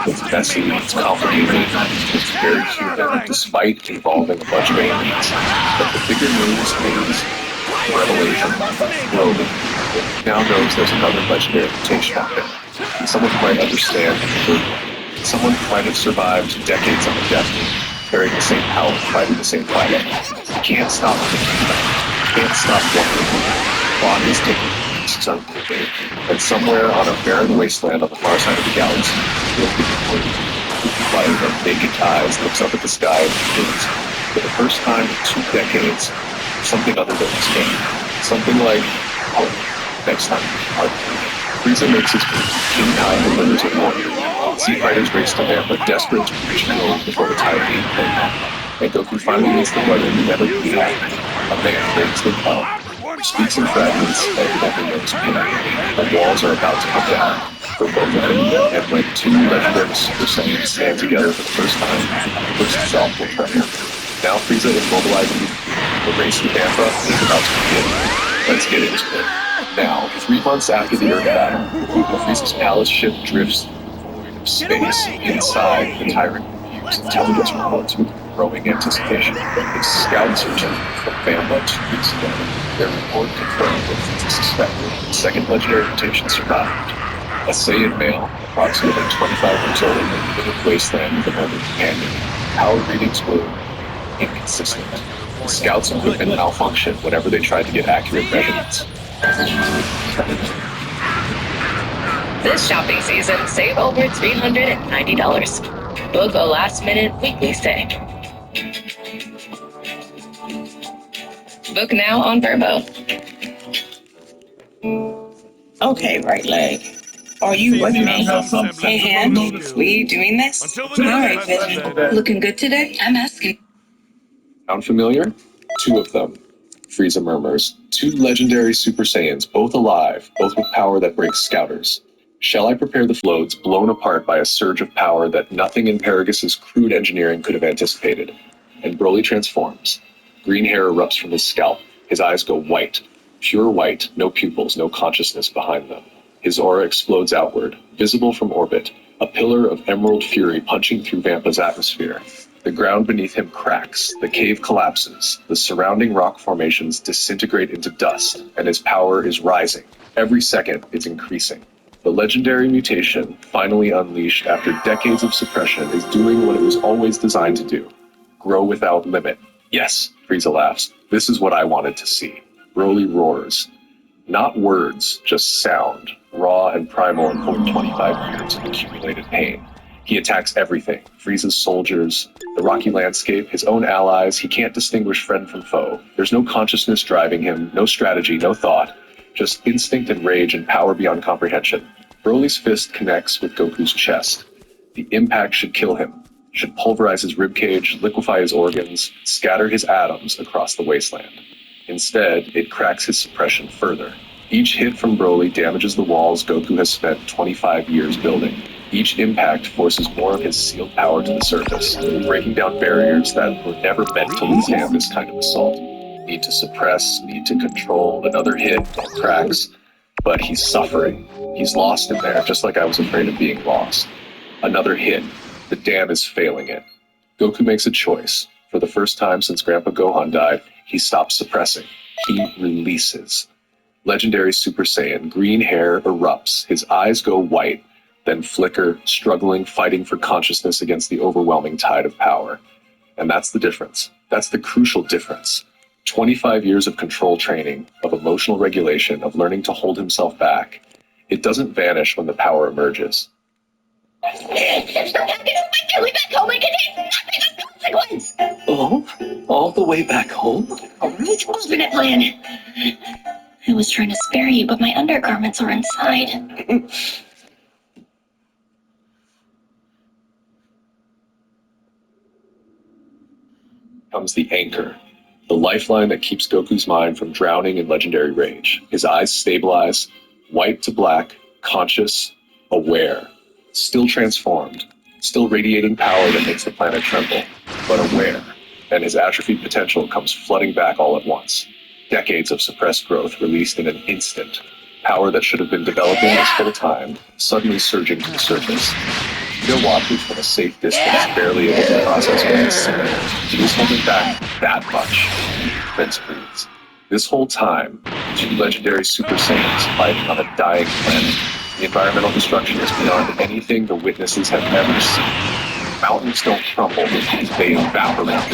It's messy, it's complicated, it's very human, despite involving a bunch of aliens. But the bigger news is revelation. Broly now knows there's another legendary mutation out there. Someone who might understand someone who might have survived decades on the death moon, carrying the same power, fighting the same fight. You can't stop thinking about it. You can't stop wondering. Clock is ticking. It's unbelievable. And somewhere on a barren wasteland on the far side of the galaxy, light of naked eyes looks up at the sky and thinks, for the first time in 2 decades, something other than escape. Something like hope. Next time, Frieza makes his move. King Kai delivers a warrior. Sea fighters race to Vampa, desperate to reach gold before the tide of being played out. And Goku finally meets the brother who never really had. A man raised in hell, who speaks in fragments and never knows pain. The walls are about to come down for both of them, and when 2 legendary Super Saiyans stand together for the first time, the first self will tremble. Now Frieza is mobilizing the race to Vampa is about to begin. Let's get into it. Now, 3 months after the Earth battle, Frieza's palace ship drifts through space inside the Tyrant Review's intelligence reports with growing anticipation. Its scouts returned from Vampa 2 weeks ago. Their report confirmed what Frieza suspected. The second legendary mutation survived. A Saiyan male, approximately 25 years old, in a wasteland with another companion. Power readings were inconsistent. The scouts' equipment malfunctioned whenever they tried to get accurate measurements. This shopping season, save over $390. Book a last-minute weekly stay. Book now on Verbo. Okay, right leg. Are you with me? Hey, hand, we doing this? All right, Vision. Looking good today? I'm asking. Sound familiar? 2 of them. Frieza murmurs. 2 legendary Super Saiyans, both alive, both with power that breaks scouters. Shall I prepare the floats blown apart by a surge of power that nothing in Paragus' crude engineering could have anticipated? And Broly transforms. Green hair erupts from his scalp. His eyes go white. Pure white, no pupils, no consciousness behind them. His aura explodes outward, visible from orbit, a pillar of emerald fury punching through Vampa's atmosphere. The ground beneath him cracks, the cave collapses, the surrounding rock formations disintegrate into dust, and his power is rising. Every second, it's increasing. The legendary mutation, finally unleashed after decades of suppression, is doing what it was always designed to do. Grow without limit. Yes, Frieza laughs. This is what I wanted to see. Broly roars. Not words, just sound, raw and primal and full of 25 years of accumulated pain. He attacks everything, Frieza's soldiers, the rocky landscape, his own allies. He can't distinguish friend from foe. There's no consciousness driving him, no strategy, no thought, just instinct and rage and power beyond comprehension. Broly's fist connects with Goku's chest. The impact should kill him, should pulverize his ribcage, liquefy his organs, scatter his atoms across the wasteland. Instead, it cracks his suppression further. Each hit from Broly damages the walls Goku has spent 25 years building. Each impact forces more of his sealed power to the surface, breaking down barriers that were never meant to withstand this kind of assault. Need to suppress, need to control, another hit, more cracks. But he's suffering. He's lost in there, just like I was afraid of being lost. Another hit. The dam is failing it. Goku makes a choice. For the first time since Grandpa Gohan died, he stops suppressing. He releases. Legendary Super Saiyan, green hair erupts. His eyes go white, then flicker, struggling, fighting for consciousness against the overwhelming tide of power. And that's the difference. That's the crucial difference. 25 years of control training, of emotional regulation, of learning to hold himself back. It doesn't vanish when the power emerges. Oh, all the way back home? Alright, alternate plan. I was trying to spare you, but my undergarments are inside. Comes the anchor, the lifeline that keeps Goku's mind from drowning in legendary rage. His eyes stabilize, white to black, conscious, aware, still transformed, still radiating power that makes the planet tremble, but aware. And his atrophied potential comes flooding back all at once. Decades of suppressed growth released in an instant. Power that should have been developing this whole time, suddenly surging to the surface. Vegeta watches from a safe distance, barely able to process what he's seen. He was holding back that much. Prince breathes. This whole time, two legendary Super Saiyans fighting on a dying planet. The environmental destruction is beyond anything the witnesses have ever seen. Mountains don't crumble, they evaporate,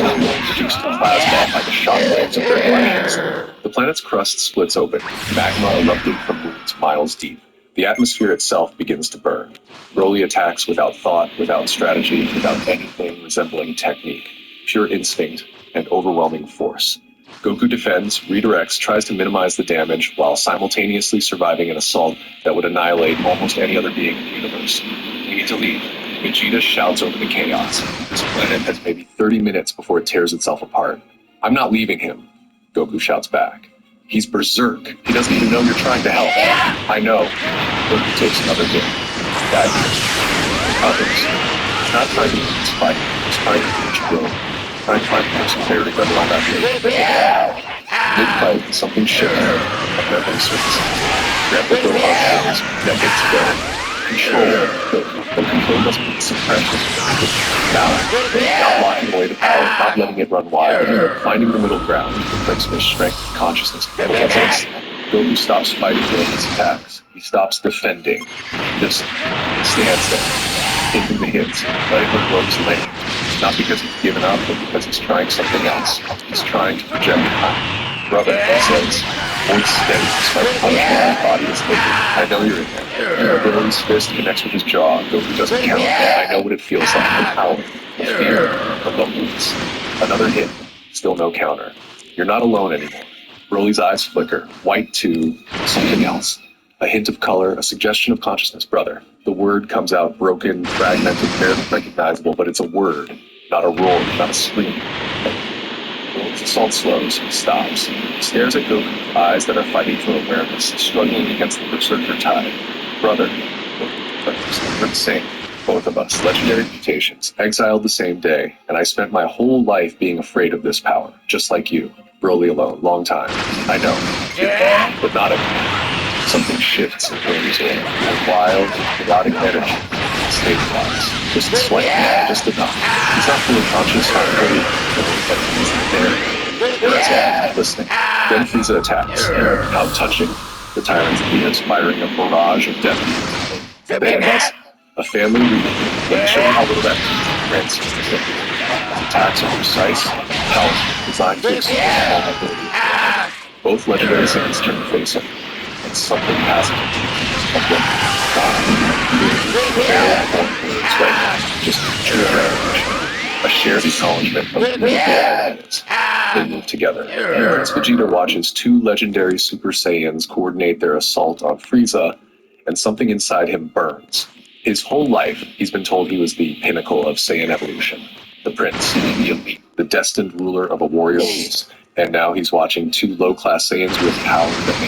reduced to plasma by the shockwaves of their flashes. The planet's crust splits open, magma erupting from wounds miles deep. The atmosphere itself begins to burn. Broly attacks without thought, without strategy, without anything resembling technique. Pure instinct and overwhelming force. Goku defends, redirects, tries to minimize the damage while simultaneously surviving an assault that would annihilate almost any other being in the universe. We need to leave. Vegeta shouts over the chaos. This planet has maybe 30 minutes before it tears itself apart. I'm not leaving him, Goku shouts back. He's berserk. He doesn't even know you're trying to help. I know. Goku takes another hit. That others. He's not trying to win this fight. He's trying to reach growth. Trying to find the person buried under all that weight. Mid-fight, something shifted. A memory surfaces. Grandpa Gohan feels decades ago. Control. The control must be suppression. Balance. Not locking away the power, not letting it run wild. Finding the middle ground. The place where strength, consciousness, and presence. Goku stops fighting during his attacks. He stops defending. He just stands there, taking the hits, letting the blows land. Not because he's given up, but because he's trying something else. He's trying to project power. Brother, he says, voice steady despite the punishment my body is taking. I know you're in there. Broly's fist connects with his jaw. Goku doesn't count. I know what it feels like. The power, the fear, the loneliness. Another hit. Still no counter. You're not alone anymore. Broly's eyes flicker, white to something else. A hint of color, a suggestion of consciousness, brother. The word comes out broken, fragmented, barely recognizable, but it's a word, not a roar, not a scream. Broly's assault slows, stops, stares at Goku with eyes that are fighting for awareness, struggling against the berserker tide. Brother, we're the same, both of us, legendary mutations, exiled the same day, and I spent my whole life being afraid of this power, just like you. Broly alone, long time. I know. But not anymore. Something shifts in Broly's aura. A wild, erotic energy. Stabilized. Just slightly, just enough. He's not fully conscious, not fully, but he's there. Present, listening. Then Frieza attacks. How touching. The tyrant's being firing a barrage of death. Then a family reunion. Let me show you how little that means. His attacks are precise, powerful, designed to exceed vulnerability. Both legendary Saiyans turn to face him, and something passes just true recognition. A shared acknowledgement of who the planet is. They move together. Prince Vegeta watches two legendary Super Saiyans coordinate their assault on Frieza, and something inside him burns. His whole life, he's been told he was the pinnacle of Saiyan evolution, the prince, the elite, the destined ruler of a warrior race. And now he's watching two low-class Saiyans with power that